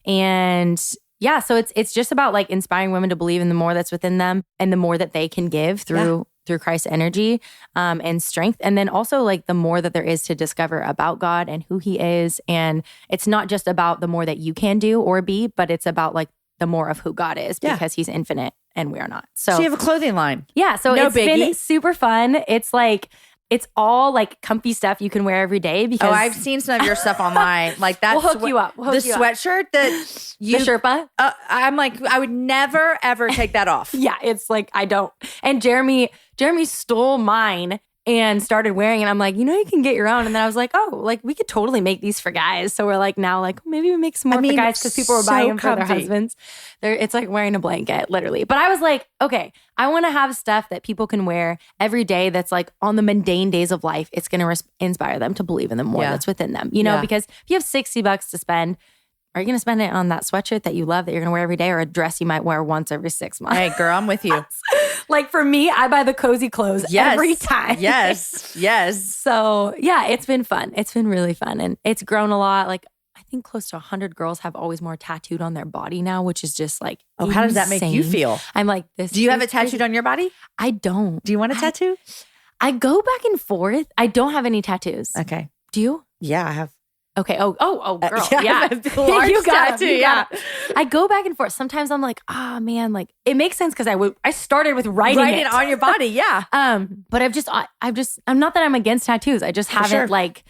And yeah, so it's just about like inspiring women to believe in the more that's within them and the more that they can give through Christ's energy and strength. And then also like the more that there is to discover about God and who he is. And it's not just about the more that you can do or be, but it's about like the more of who God is because he's infinite and we are not. So you have a clothing line. Yeah. So it's been super fun. It's like, it's all like comfy stuff you can wear every day because I've seen some of your stuff online. Like that's we'll hook you up. The sweatshirt that you the Sherpa. I'm like, I would never ever take that off. Yeah, it's like I don't. And Jeremy stole mine and started wearing it. I'm like, you can get your own. And then I was like, oh, like we could totally make these for guys. So we're like now like maybe we make some more for guys because people were buying them for their husbands. It's like wearing a blanket, literally. But I was like, okay, I want to have stuff that people can wear every day that's like on the mundane days of life. It's going to inspire them to believe in the more that's within them, because if you have $60 to spend, are you going to spend it on that sweatshirt that you love that you're going to wear every day or a dress you might wear once every 6 months? Hey, girl, I'm with you. Like for me, I buy the cozy clothes every time. Yes. So yeah, it's been fun. It's been really fun. And it's grown a lot. Like I think close to 100 girls have Always More tattooed on their body now, which is just like insane. How does that make you feel? I'm like this. Do you have it tattooed on your body? I don't. Do you want a tattoo? I go back and forth. I don't have any tattoos. Okay. Do you? Yeah, I have. Okay. Oh, girl. Yeah. You got it. I go back and forth. Sometimes I'm like, man, like it makes sense because I started with writing it on your body. Yeah. But I'm not that I'm against tattoos. I just haven't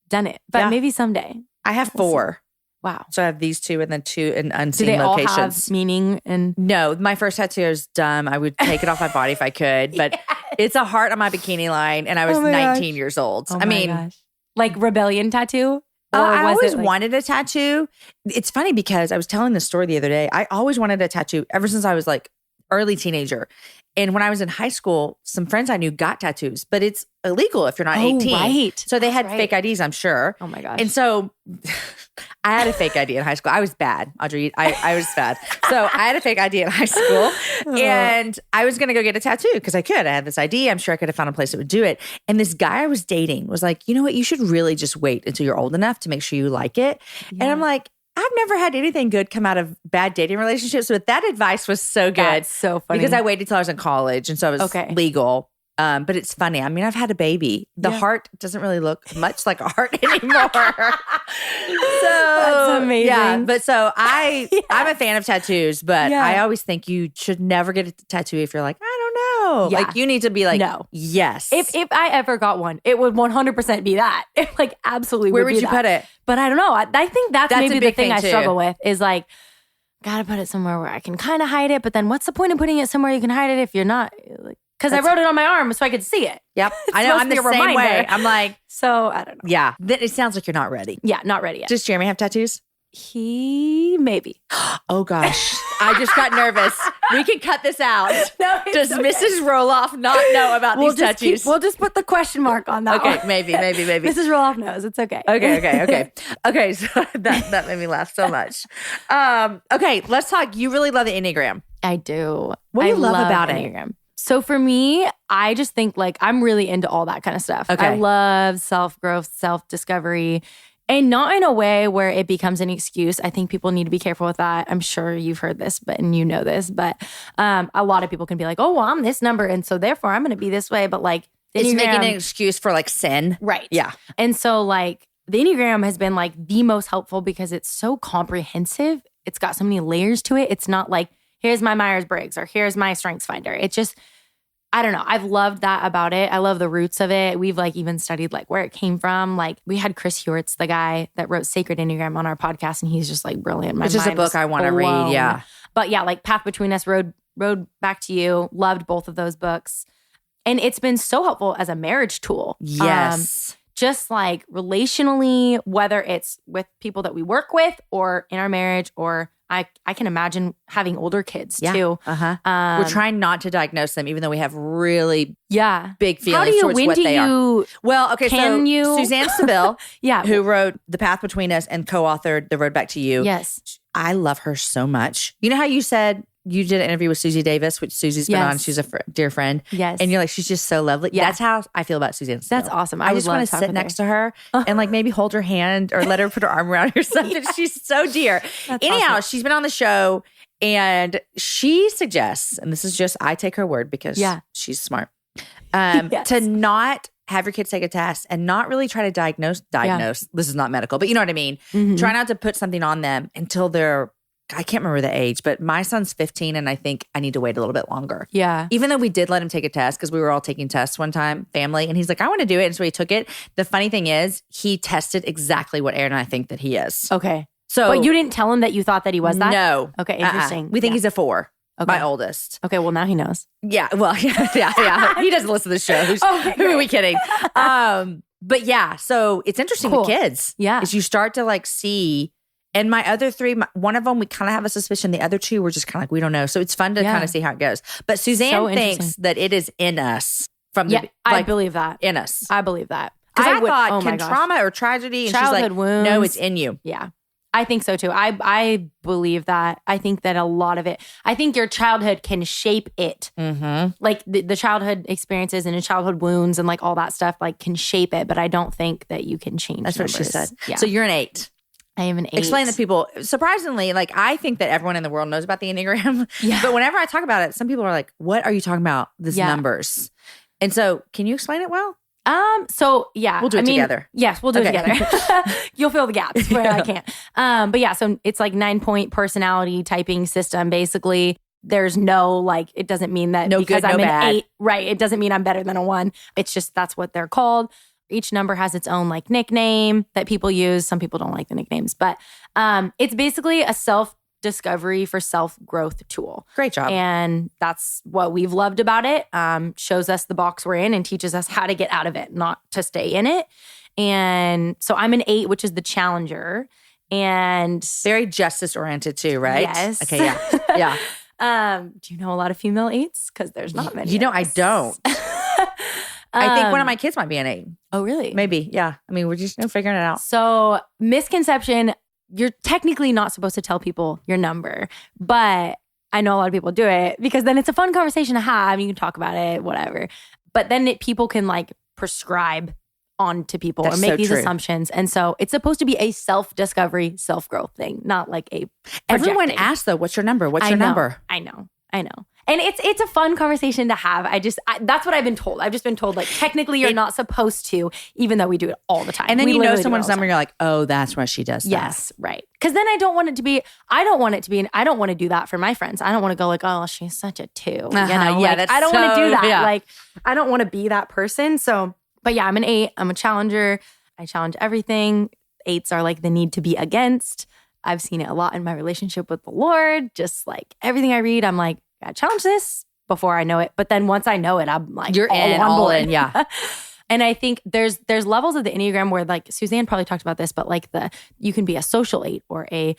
done it. But maybe someday. I have 4. Wow. So I have these 2 and then 2 in unseen Do they locations. all have meaning? And no, my first tattoo is dumb. I would take it off my body if I could, but it's a heart on my bikini line, and I was 19 years old. Oh my gosh. Like rebellion tattoo. I always wanted a tattoo. It's funny because I was telling this story the other day. I always wanted a tattoo ever since I was like early teenager. And when I was in high school, some friends I knew got tattoos, but it's illegal if you're not 18. Right. So they had fake IDs, I'm sure. Oh my gosh. And so I had a fake ID in high school. I was bad, Audrey. I was bad. So I had a fake ID in high school and I was going to go get a tattoo because I could. I had this ID. I'm sure I could have found a place that would do it. And this guy I was dating was like, you know what? You should really just wait until you're old enough to make sure you like it. Yeah. And I'm like, I've never had anything good come out of bad dating relationships, but that advice was so good. That's so funny. Because I waited till I was in college, and so I was legal. But it's funny. I mean, I've had a baby. The heart doesn't really look much like a heart anymore. That's amazing. Yeah, but so I'm a fan of tattoos, but I always think you should never get a tattoo if you're like, I don't know. Yeah. Like you need to be like, no. Yes. If I ever got one, it would 100% be that. It like absolutely Where would would be you put it? But I don't know. I think that's maybe the thing I too. struggle with is like, gotta put it somewhere where I can kind of hide it. But then what's the point of putting it somewhere you can hide it if you're not like, because I wrote it on my arm so I could see it. Yep. I know. I'm the same way. I'm like, so I don't know. Yeah. It sounds like you're not ready. Yeah, not ready yet. Does Jeremy have tattoos? He maybe. Oh gosh. I just got nervous. We can cut this out. No, Does Mrs. Roloff not know about these tattoos? We'll just put the question mark on that one. Okay, maybe. Mrs. Roloff knows. It's okay. Okay, so that made me laugh so much. Okay, let's talk. You really love the Enneagram. I do. What do you love about Enneagram? So for me, I just think like I'm really into all that kind of stuff. Okay. I love self-growth, self-discovery, and not in a way where it becomes an excuse. I think people need to be careful with that. I'm sure you've heard this, and you know this, but a lot of people can be like, oh, well, I'm this number, and so therefore I'm going to be this way. But like, it's making an excuse for like sin. Right. Yeah. And so like the Enneagram has been like the most helpful because it's so comprehensive. It's got so many layers to it. It's not like, here's my Myers-Briggs or here's my Strengths Finder. It just, I don't know. I've loved that about it. I love the roots of it. We've like even studied like where it came from. Like we had Chris Hewitz, the guy that wrote Sacred Enneagram, on our podcast, and he's just like brilliant. Which is a book I want to read. Yeah. But yeah, like Path Between Us, Road Back to You. Loved both of those books. And it's been so helpful as a marriage tool. Yes. Just like relationally, whether it's with people that we work with or in our marriage, or I can imagine having older kids too. Uh-huh. We're trying not to diagnose them, even though we have really big feelings How do you, towards when what do they you, are. Well, okay, can so you? Suzanne Stabile, who wrote The Path Between Us and co-authored The Road Back to You. Yes. I love her so much. You know how you said you did an interview with Susie Davis, which Susie's been on. She's a dear friend. Yes. And you're like, she's just so lovely. Yeah. That's how I feel about Suzanne Stabile. That's awesome. I just want to sit next to her and like maybe hold her hand or let her put her arm around her or something. She's so dear. Anyhow, she's been on the show and she suggests, and this is just, I take her word because she's smart, to not have your kids take a test and not really try to diagnose. This is not medical, but you know what I mean? Mm-hmm. Try not to put something on them until they're, I can't remember the age, but my son's 15 and I think I need to wait a little bit longer. Yeah. Even though we did let him take a test because we were all taking tests one time, family, and he's like, I want to do it. And so he took it. The funny thing is he tested exactly what Aaron and I think that he is. Okay. So, but you didn't tell him that you thought that he was that? No. Okay, interesting. We think he's a 4. Okay. My oldest. Okay, well now he knows. Yeah, well, yeah. He doesn't listen to the show. Who are we kidding? But yeah, so it's interesting with kids. Yeah. Is you start to like see, and my other 3, one of them, we kind of have a suspicion. The other 2, we're just kind of like, we don't know. So it's fun to kind of see how it goes. But Suzanne thinks that it is in us from the, I believe that. In us. I believe that. I thought, can trauma or tragedy? And childhood she's like, wounds. no, it's in you. Yeah. I think so too. I believe that. I think that a lot of it, I think your childhood can shape it. Mm-hmm. Like the childhood experiences and the childhood wounds and like all that stuff like can shape it, but I don't think that you can change That's numbers. what she said. Yeah. So you're an 8. I am an 8. Explain to people. Surprisingly, like I think that everyone in the world knows about the Enneagram. Yeah. But whenever I talk about it, some people are like, what are you talking about? These numbers. And so can you explain it well? So yeah, we'll do it together. Yes, we'll do it together. You'll fill the gaps where I can't. But yeah, so it's like 9-point personality typing system. Basically, there's no like, it doesn't mean that no because good, I'm no an bad. 8, right? It doesn't mean I'm better than a 1. It's just, that's what they're called. Each number has its own like nickname that people use. Some people don't like the nicknames, but it's basically a self-discovery for self-growth tool. Great job. And that's what we've loved about it. Shows us the box we're in and teaches us how to get out of it, not to stay in it. And so I'm an 8, which is the challenger. And very justice-oriented too, right? Yes. Okay, yeah. Yeah. Do you know a lot of female 8s? Because there's not many. You know, I don't. I think one of my kids might be an 8. Oh, really? Maybe, yeah. I mean, we're just figuring it out. So misconception, you're technically not supposed to tell people your number, but I know a lot of people do it because then it's a fun conversation to have. You can talk about it, whatever. But then people can like prescribe onto people That's or make so these true. assumptions. And so it's supposed to be a self-discovery, self-growth thing, not like a Everyone projecting. asks though, what's your number? What's your number? I know. And it's a fun conversation to have. That's what I've been told. I've just been told, like, technically you're not supposed to, even though we do it all the time. And then we you know literally do it someone's all the number, time. you're like, oh, that's why she does that. Yes, right. Because then I don't want to do that for my friends. I don't want to go like, oh, she's such a 2. You know? Yeah, Like, that's I don't want to do that. yeah. Like, I don't want to be that person. So, but yeah, I'm an 8. I'm a challenger. I challenge everything. 8s are like the need to be against. I've seen it a lot in my relationship with the Lord. Just like everything I read, I'm like, I challenge this before I know it. But then once I know it, I'm like, You're all in, yeah. And I think there's levels of the Enneagram where, like, Suzanne probably talked about this, but like you can be a social 8 or a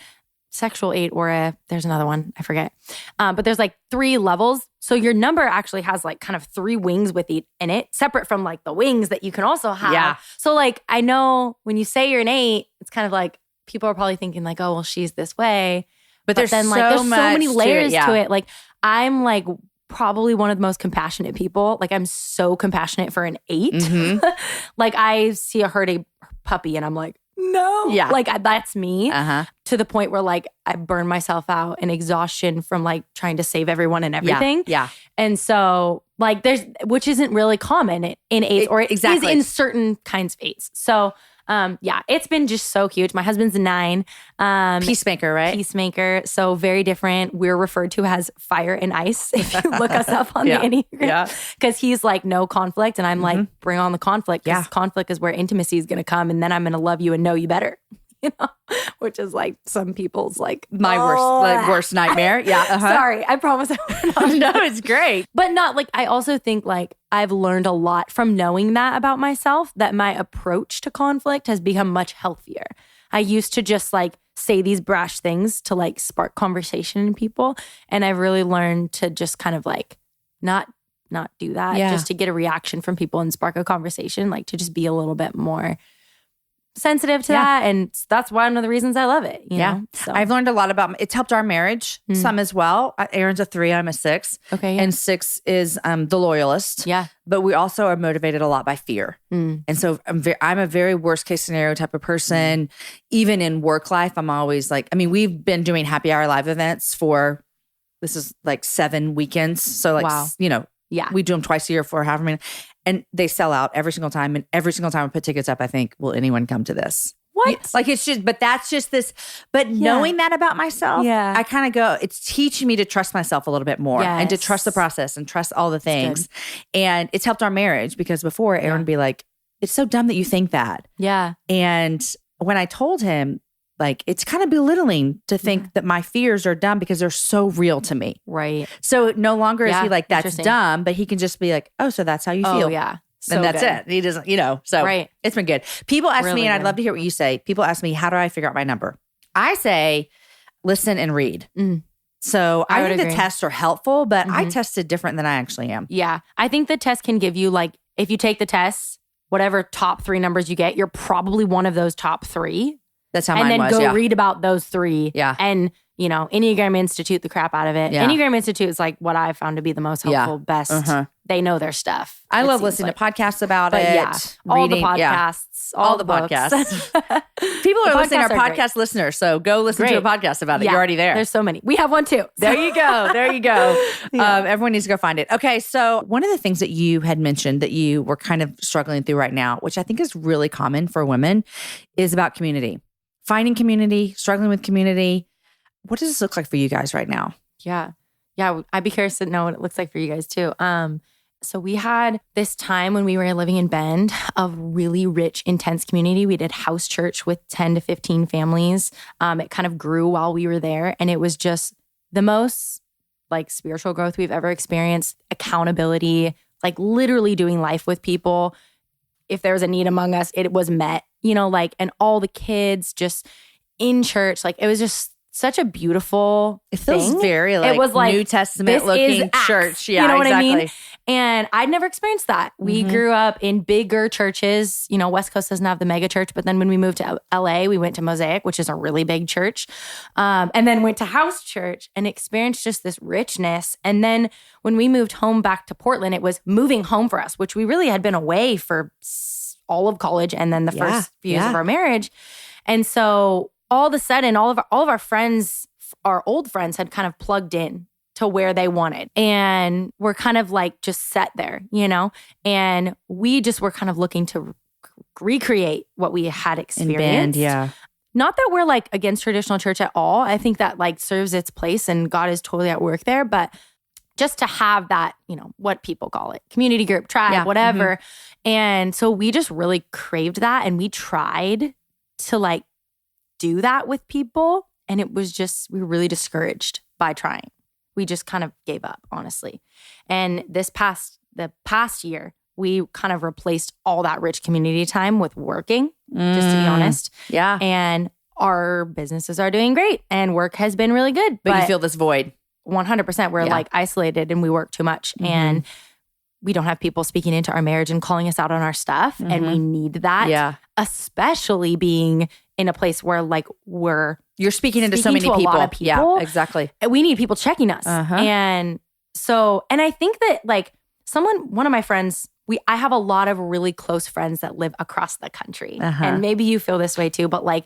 sexual 8 or there's another one, I forget. But there's like 3 levels. So your number actually has like kind of 3 wings with it in it, separate from like the wings that you can also have. Yeah. So like, I know when you say you're an 8, it's kind of like people are probably thinking like, oh, well, she's this way. But there's then like so there's so many much to it, layers yeah. to it. Like I'm like probably one of the most compassionate people. Like I'm so compassionate for an 8. Mm-hmm. Like I see a hurting puppy and I'm like, no. Yeah. Like that's me Uh-huh. to the point where like I burn myself out in exhaustion from like trying to save everyone and everything. Yeah. And so like which isn't really common in 8s or it exactly. is in certain kinds of 8s. So yeah, it's been just so huge. My husband's a 9. Peacemaker, right? Peacemaker. So very different. We're referred to as fire and ice if you look us up on Yeah. the Enneagram. Yeah. Because he's like, no conflict. And I'm like, bring on the conflict. Because Yeah. conflict is where intimacy is going to come. And then I'm going to love you and know you better. You know, which is like some people's like My worst nightmare. Yeah. Uh-huh. Sorry, I promise I won't. No, it's great. But not like, I also think like I've learned a lot from knowing that about myself, that my approach to conflict has become much healthier. I used to just like say these brash things to like spark conversation in people. And I've really learned to just kind of like not do that, Yeah. just to get a reaction from people and spark a conversation, like to just be a little bit more sensitive to that. And that's one of the reasons I love it. You know? So. I've learned a lot about it's helped our marriage some as well. Aaron's a 3, I'm a 6. Okay, yeah. And 6 is the loyalist. Yeah. But we also are motivated a lot by fear. And so I'm a very worst case scenario type of person. Even in work life, I'm always like, I mean, we've been doing happy hour live events this is like 7 weekends. So like, Wow. you know, Yeah. we do them twice a year for however many. And they sell out every single time. And every single time I put tickets up, I think, will anyone come to this? What? Like it's just, but that's just this. But knowing that about myself, Yeah. I kind of go, it's teaching me to trust myself a little bit more and to Yes. trust the process and trust all the things. And it's helped our marriage because before Aaron would be like, it's so dumb that you think that. Yeah. And when I told him, like, it's kind of belittling to think that my fears are dumb because they're so real to me. Right. So no longer is Yeah, he like, that's interesting. dumb, but he can just be like, oh, so that's how you Oh, feel. yeah. And that's good. it. He doesn't, you know, so Right. it's been good. People ask Really me, and I'd good. love to hear what you say. People ask me, how do I figure out my number? I say, listen and read. So I I would think agree. the tests are helpful, but I tested different than I actually am. Yeah. I think the test can give you like, if you take the test, whatever top 3 numbers you get, you're probably one of those top 3. That's how And mine then was. go Yeah. read about those 3. Yeah. And, you know, Enneagram Institute the crap out of it. Yeah. Enneagram Institute is like what I found to be the most Yeah. helpful, best. They know their stuff. I it love seems listening like. to podcasts about But it. yeah, all the reading, yeah. podcasts, All the books. podcasts. People are The listening, podcasts are are great. podcast listeners. So go listen to a Great. podcast about it. Yeah. You're already there. There's so many. We have one too. There you go. There you go. Everyone needs to go find it. Okay. So one of the things that you had mentioned that you were kind of struggling through right now, which I think is really common for women, is about community. Finding community, struggling with community. What does this look like for you guys right now? Yeah. Yeah. I'd be curious to know what it looks like for you guys too. So we had this time when we were living in Bend of really rich, intense community. We did house church with 10 to 15 families. It kind of grew while we were there. And it was just the most like spiritual growth we've ever experienced. Accountability, like literally doing life with people. If there was a need among us, it was met, you know, like, and all the kids just in church. Like it was just such a beautiful It feels thing. very like, It was like, New Testament this is looking Acts. church. Yeah, You know what exactly. I mean? And I'd never experienced that. We grew up in bigger churches. You know, West Coast doesn't have the mega church, but then when we moved to LA, we went to Mosaic, which is a really big church. And then went to house church and experienced just this richness. And then when we moved home back to Portland, it was moving home for us, which we really had been away for all of college and then the first few years of our marriage. And so all of a sudden, all of our friends, our old friends had kind of plugged in to where they wanted. And we're kind of like just set there, you know? And we just were kind of looking to recreate what we had experienced. In band, Not that we're like against traditional church at all. I think that like serves its place and God is totally at work there. But just to have that, you know, what people call it, community group, tribe, whatever. And so we just really craved that. And we tried to like do that with people. And it was just, we were really discouraged by trying. We just kind of gave up, honestly. And the past year, we kind of replaced all that rich community time with working, just to be honest. Yeah. And our businesses are doing great and work has been really good. But you feel this void. 100%. We're like isolated and we work too much and we don't have people speaking into our marriage and calling us out on our stuff. And we need that. Yeah. Especially being in a place where like you're speaking into so many people. A lot of people. Yeah, exactly. We need people checking us. And so, and I think that like one of my friends, I have a lot of really close friends that live across the country. And maybe you feel this way too, but like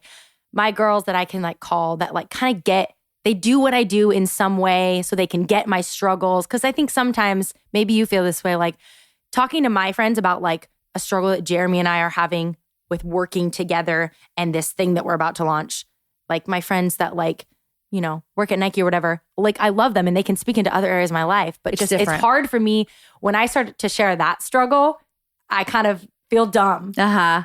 my girls that I can like call that like kind of they do what I do in some way so they can get my struggles. Cause I think sometimes maybe you feel this way, like talking to my friends about like a struggle that Jeremy and I are having with working together and this thing that we're about to launch. Like my friends that like, you know, work at Nike or whatever, like I love them and they can speak into other areas of my life. But it's hard for me when I start to share that struggle, I kind of feel dumb.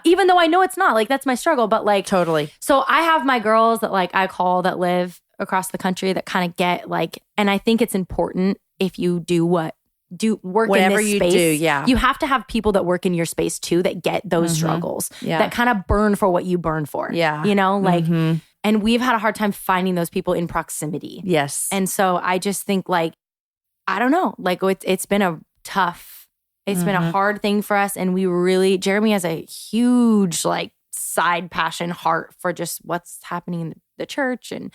Even though I know it's not, like that's my struggle, but like. Totally. So I have my girls that like I call that live across the country that kind of get like, and I think it's important if you work whatever in this you space, do, you have to have people that work in your space too that get those struggles, that kind of burn for what you burn for. Yeah. You know, like, and we've had a hard time finding those people in proximity. Yes. And so I just think like, I don't know, like it's been a hard thing for us. And Jeremy has a huge like side passion heart for just what's happening in the church and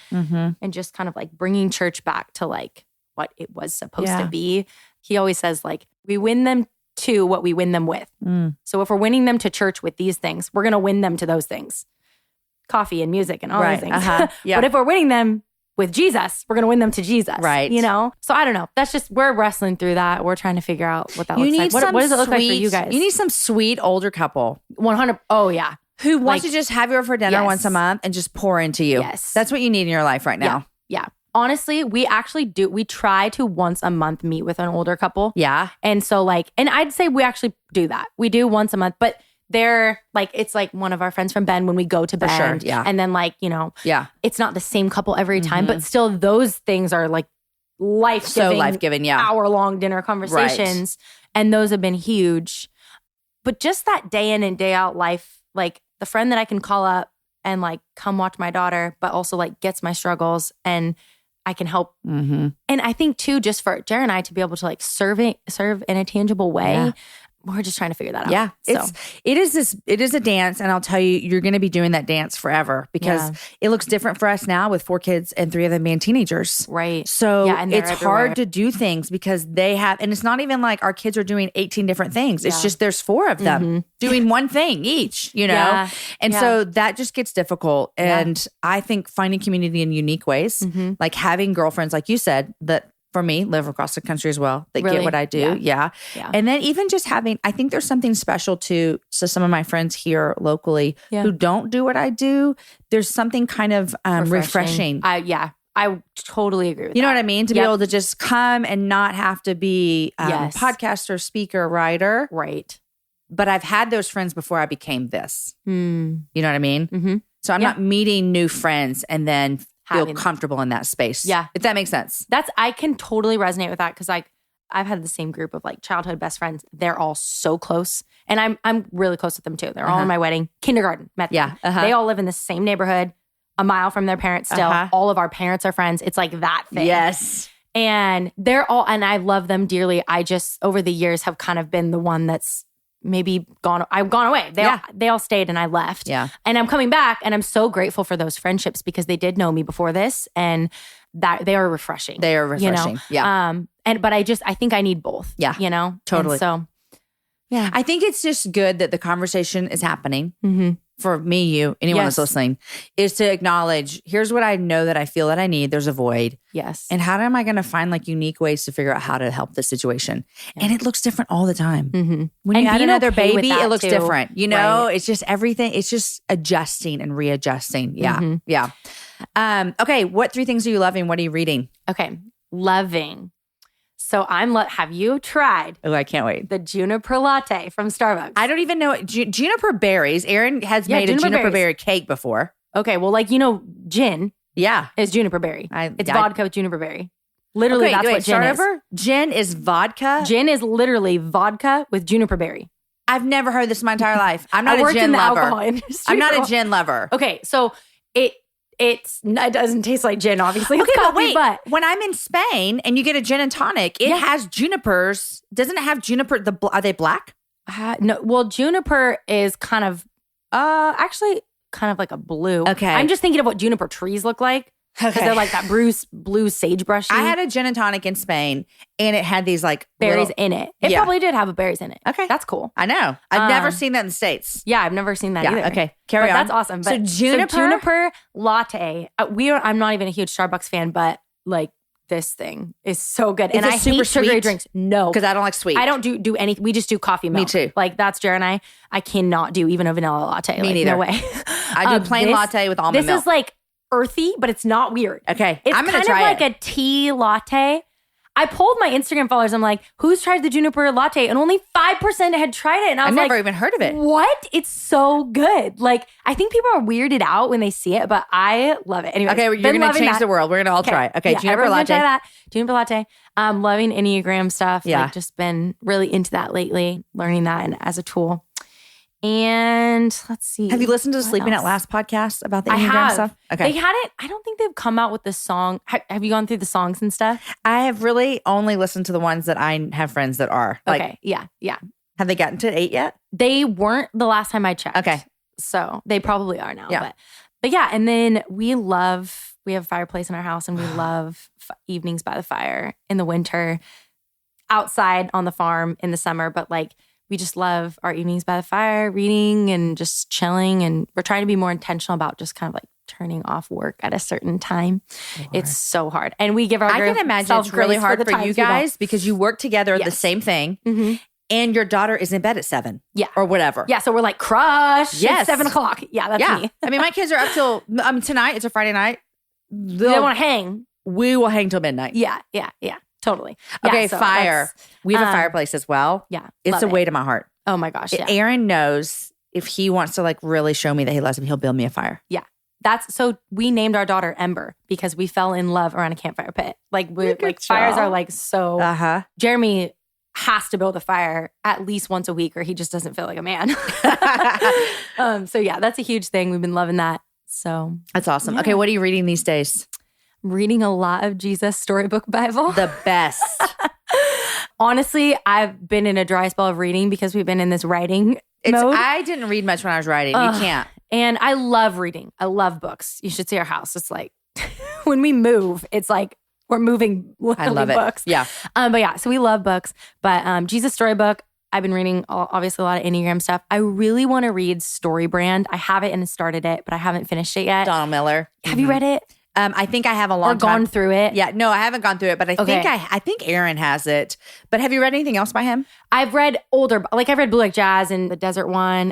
just kind of like bringing church back to like what it was supposed to be. He always says like, we win them to what we win them with. So if we're winning them to church with these things, we're going to win them to those things. Coffee and music and all these things. But if we're winning them with Jesus, we're going to win them to Jesus. Right. You know? So I don't know. That's just, we're wrestling through that. We're trying to figure out what that looks like. What does it look like for you guys? You need some sweet older couple. 100. Oh yeah. Who wants to just have you over for dinner once a month and just pour into you. Yes. That's what you need in your life right now. Yeah. Honestly, we actually do. We try to once a month meet with an older couple. Yeah. And so like, and I'd say we actually do that. We do once a month, but they're like, it's like one of our friends from Bend when we go to Bend. Yeah. And then like, you know, it's not the same couple every time, but still those things are like life-giving, hour-long dinner conversations. Right. And those have been huge. But just that day in and day out life, like the friend that I can call up and like come watch my daughter, but also like gets my struggles and I can help. And I think too, just for Jared and I to be able to like serve in a tangible way, we're just trying to figure that out. Yeah. It is a dance. And I'll tell you, you're going to be doing that dance forever because it looks different for us now with 4 kids and 3 of them being teenagers. Right. So it's hard to do things because they have, and it's not even like our kids are doing 18 different things. It's just, there's 4 of them doing one thing each, you know? And so that just gets difficult. And I think finding community in unique ways, like having girlfriends, like you said, that for me, live across the country as well. They get what I do. Yeah. And then even just having, I think there's something special to some of my friends here locally who don't do what I do. There's something kind of refreshing. I totally agree with that. You know what I mean? To be able to just come and not have to be podcaster, speaker, writer. Right. But I've had those friends before I became this. You know what I mean? So I'm not meeting new friends and then feel comfortable in that space. Yeah. If that makes sense. I can totally resonate with that because like I've had the same group of like childhood best friends. They're all so close. And I'm really close with them too. They're all in my wedding. Kindergarten, met them. They all live in the same neighborhood, a mile from their parents still. All of our parents are friends. It's like that thing. Yes. And and I love them dearly. I just, over the years, have kind of been the one that's maybe I've gone away. They all stayed and I left. Yeah. And I'm coming back and I'm so grateful for those friendships because they did know me before this and that they are refreshing. They are refreshing. You know? Yeah. But I think I need both. Yeah. You know? Totally. And so Yeah. I think it's just good that the conversation is happening for me, you, anyone that's listening, is to acknowledge, here's what I know that I feel that I need. There's a void. Yes. And how am I going to find like unique ways to figure out how to help this situation? Yeah. And it looks different all the time. When you add another baby, it looks different. You know, it's just everything. It's just adjusting and readjusting. Yeah. Yeah. Okay. What 3 things are you loving? What are you reading? Okay. Loving. So have you tried? Oh, I can't wait. The juniper latte from Starbucks. I don't even know. Juniper berries. Erin has made a juniper berry cake before. Okay. Well, gin. Yeah. Is juniper berry. It's vodka with juniper berry. Literally, that's what gin is. Gin is vodka? Gin is literally vodka with juniper berry. I've never heard this in my entire life. I'm not a gin lover. I'm not a gin lover. Okay. So it doesn't taste like gin, obviously. Okay, but wait. When I'm in Spain and you get a gin and tonic, it has junipers. Doesn't it have juniper? Are they black? No. Well, juniper is kind of, actually kind of like a blue. Okay. I'm just thinking of what juniper trees look like. Because they're like that blue sagebrush. I had a gin and tonic in Spain, and it had these like berries in it. It probably did have berries in it. Okay. That's cool. I know. I've never seen that in the States. Yeah, I've never seen that either. Okay, carry on. That's awesome. So juniper latte. I'm not even a huge Starbucks fan, but like this thing is so good. And I super hate sugary sweet? drinks. No. Because I don't like sweet. I don't do anything. We just do coffee milk. Me too. Like that's Jared and I cannot do even a vanilla latte. Me neither. No way. I do plain latte with almond milk. This is like earthy, but it's not weird. Okay. It's I'm going to kind try of like a tea latte. I polled my Instagram followers. I'm like, who's tried the juniper latte? And only 5% had tried it. And I was I've never even heard of it. What? It's so good. Like, I think people are weirded out when they see it, but I love it. Anyway, okay, you're going to change the world. We're going to all try it. Okay, juniper latte. Try that. Juniper latte. Loving Enneagram stuff. Yeah. Like, just been really into that lately, learning that and as a tool. And let's see. Have you listened to the Sleeping at Last podcast about the Enneagram stuff? Okay. They hadn't, I don't think they've come out with this song. Have you gone through the songs and stuff? I have really only listened to the ones that I have friends that are. Like, okay. Yeah. Yeah. Have they gotten to 8 yet? They weren't the last time I checked. Okay. So they probably are now. Yeah. But yeah. And then we have a fireplace in our house and we love evenings by the fire in the winter, outside on the farm in the summer. But like, we just love our evenings by the fire, reading and just chilling. And we're trying to be more intentional about just kind of like turning off work at a certain time. It's so hard. And we give our I can imagine it's really hard for you guys because you work together the same thing. And your daughter is in bed at 7. Yeah. Or whatever. Yeah. So we're like, crush. Yes. It's 7:00. Yeah. That's me. I mean, my kids are up till, tonight, it's a Friday night. They want to hang. We will hang till midnight. Yeah. Yeah. Yeah. Totally. Okay, so fire. We have a fireplace as well. Yeah. It's a weight of my heart. Oh my gosh. Yeah. Aaron knows if he wants to like really show me that he loves me, he'll build me a fire. Yeah. So we named our daughter Ember because we fell in love around a campfire pit. Like fires are like so. Jeremy has to build a fire at least once a week or he just doesn't feel like a man. So yeah, that's a huge thing. We've been loving that. So that's awesome. Okay, what are you reading these days? I'm reading a lot of Jesus Storybook Bible. The best. Honestly, I've been in a dry spell of reading because we've been in this writing mode. I didn't read much when I was writing. You can't. And I love reading. I love books. You should see our house. It's like when we move, it's like we're moving I love books. It. Yeah. But yeah, so we love books. But Jesus Storybook, I've been reading obviously a lot of Enneagram stuff. I really want to read Storybrand. I have it and started it, but I haven't finished it yet. Donald Miller. Have you read it? I think I have a long time. Or gone through it. Yeah, no, I haven't gone through it, but I think Aaron has it. But have you read anything else by him? I've read older, like I've read Blue Like Jazz and The Desert One.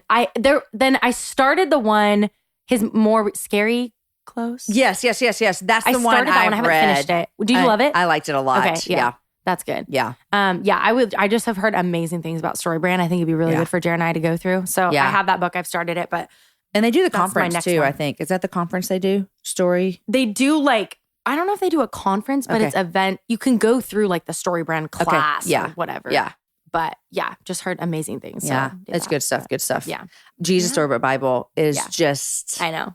Then I started the one, his more scary close. Yes. That's the one I haven't finished it. Did you love it? I liked it a lot. Okay, yeah. That's good. Yeah. I just have heard amazing things about Storybrand. I think it'd be really good for Jared and I to go through. So I have that book. I've started it, but. And they do the conference too, I think. Is that the conference they do? Story? They do like, I don't know if they do a conference, but it's event. You can go through like the Storybrand class or whatever. Yeah. But yeah, just heard amazing things. Yeah. So it's good stuff. Good stuff. Yeah. Jesus Storybook Bible is just. I know.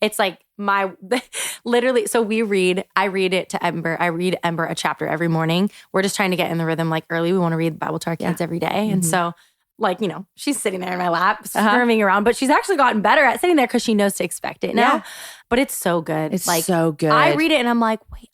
It's like literally, so I read it to Ember. I read Ember a chapter every morning. We're just trying to get in the rhythm like early. We want to read the Bible to our kids every day. And so like, she's sitting there in my lap, squirming around, but she's actually gotten better at sitting there because she knows to expect it now. But it's so good. It's like, so good. I read it and I'm like, wait,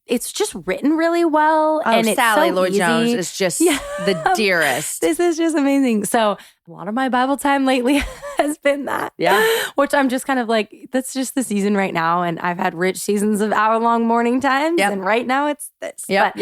it's just written really well. Oh, and it's Sally so Lloyd easy. Jones is just the dearest. This is just amazing. So a lot of my Bible time lately has been that. Yeah. Which I'm just kind of like, that's just the season right now. And I've had rich seasons of hour-long morning times. Yep. And right now it's this. Yep.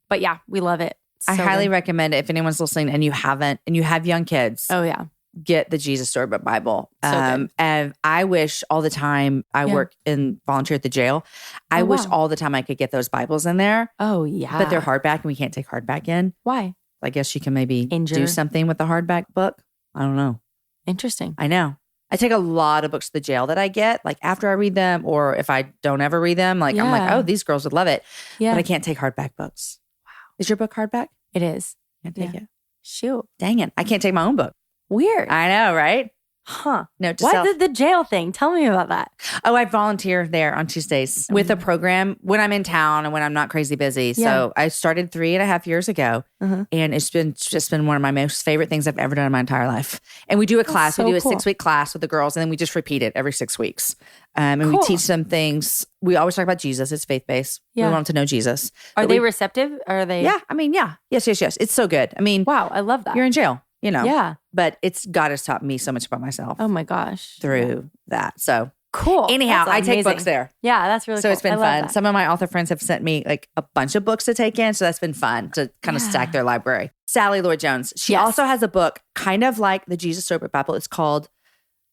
But yeah, we love it. I So highly good. recommend it if anyone's listening and you haven't, and you have young kids. Oh, yeah. Get the Jesus Storybook Bible. So good. And I wish all the time I work and volunteer at the jail. I wish all the time I could get those Bibles in there. Oh, yeah. But they're hardback and we can't take hardback in. Why? I guess you can maybe Injure. do something with the hardback book. I don't know. Interesting. I know. I take a lot of books to the jail that I get, like after I read them, or if I don't ever read them, like I'm like, oh, these girls would love it. Yeah. But I can't take hardback books. Wow. Is your book hardback? It is. Can't take it. Shoot. Dang it. I can't take my own book. Weird. I know, right? Huh. Note to What self. did the jail thing? Tell me about that. Oh, I volunteer there on Tuesdays with a program when I'm in town and when I'm not crazy busy. Yeah. So I started 3.5 years ago, and it's just been one of my most favorite things I've ever done in my entire life. And we do a class. so We do a cool. 6-week class with the girls, and then we just repeat it every 6 weeks. And we Cool. teach them things. We always talk about Jesus. It's faith-based. Yeah. We want them to know Jesus. Are But they we- receptive? Are they? Yeah. I mean, yeah. Yes. It's so good. I mean, Wow. I love that. you're in jail, you know. Yeah. But God has taught me so much about myself Oh my gosh. through that. So Cool. anyhow, That's I take amazing. books there. Yeah, that's really So cool. it's been I love fun. that. Some of my author friends have sent me like a bunch of books to take in. So that's been fun to kind of stack their library. Sally Lloyd Jones. She Yes. also has a book kind of like the Jesus Storybook Bible. It's called,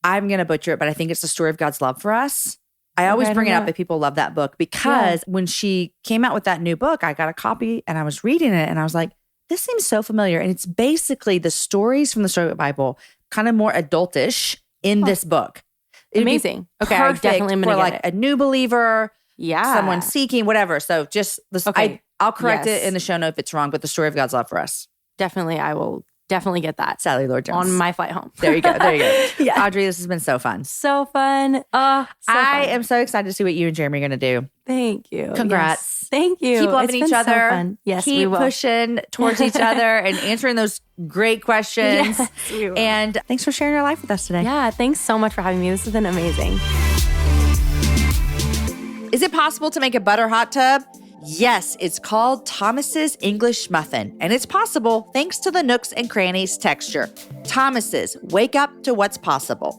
I'm going to butcher it, but I think it's the story of God's love for us. I always I bring it don't up know. if people love that book because when she came out with that new book, I got a copy and I was reading it and I was like, this seems so familiar. And it's basically the stories from the Storybook Bible, kind of more adultish in this book. It'd be Amazing. Okay, I perfect definitely am for gonna like get it. a new believer, Yeah. someone seeking, whatever. So just this, Okay. I'll correct Yes. it in the show note if it's wrong, but the story of God's love for us. Definitely. I will definitely get that Sally Lloyd Jones. on my flight home. There you go. There you go. Yeah. Audrey, this has been so fun. So fun. I fun. am so excited to see what you and Jeremy are going to do. Thank you. Congrats. Yes. Thank you. Keep loving It's each been so other. fun. Yes, we Keep will. pushing towards each other and answering those great questions. Yes, we will. And thanks for sharing your life with us today. Yeah. Thanks so much for having me. This has been amazing. Is it possible to make a butter hot tub? Yes, it's called Thomas's English Muffin, and it's possible thanks to the nooks and crannies texture. Thomas's, wake up to what's possible.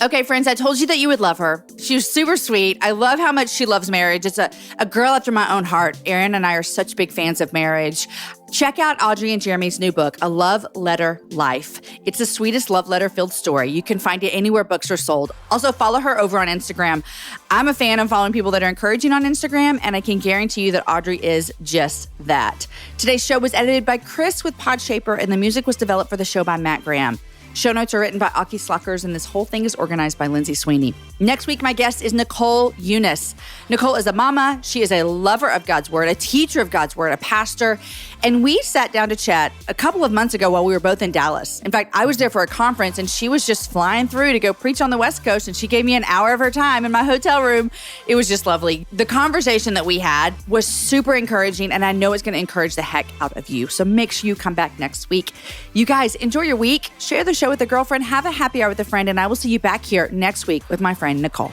Okay, friends, I told you that you would love her. She was super sweet. I love how much she loves marriage. It's a girl after my own heart. Erin and I are such big fans of marriage. Check out Audrey and Jeremy's new book, A Love Letter Life. It's the sweetest love letter-filled story. You can find it anywhere books are sold. Also, follow her over on Instagram. I'm a fan of following people that are encouraging on Instagram, and I can guarantee you that Audrey is just that. Today's show was edited by Chris with Podshaper, and the music was developed for the show by Matt Graham. Show notes are written by Aki Slockers, and this whole thing is organized by Lindsay Sweeney. Next week, my guest is Nicole Eunice. Nicole is a mama. She is a lover of God's Word, a teacher of God's Word, a pastor. And we sat down to chat a couple of months ago while we were both in Dallas. In fact, I was there for a conference, and she was just flying through to go preach on the West Coast, and she gave me an hour of her time in my hotel room. It was just lovely. The conversation that we had was super encouraging, and I know it's going to encourage the heck out of you. So make sure you come back next week. You guys, enjoy your week. Share the show with a girlfriend. Have a happy hour with a friend, and I will see you back here next week with my friend Nicole.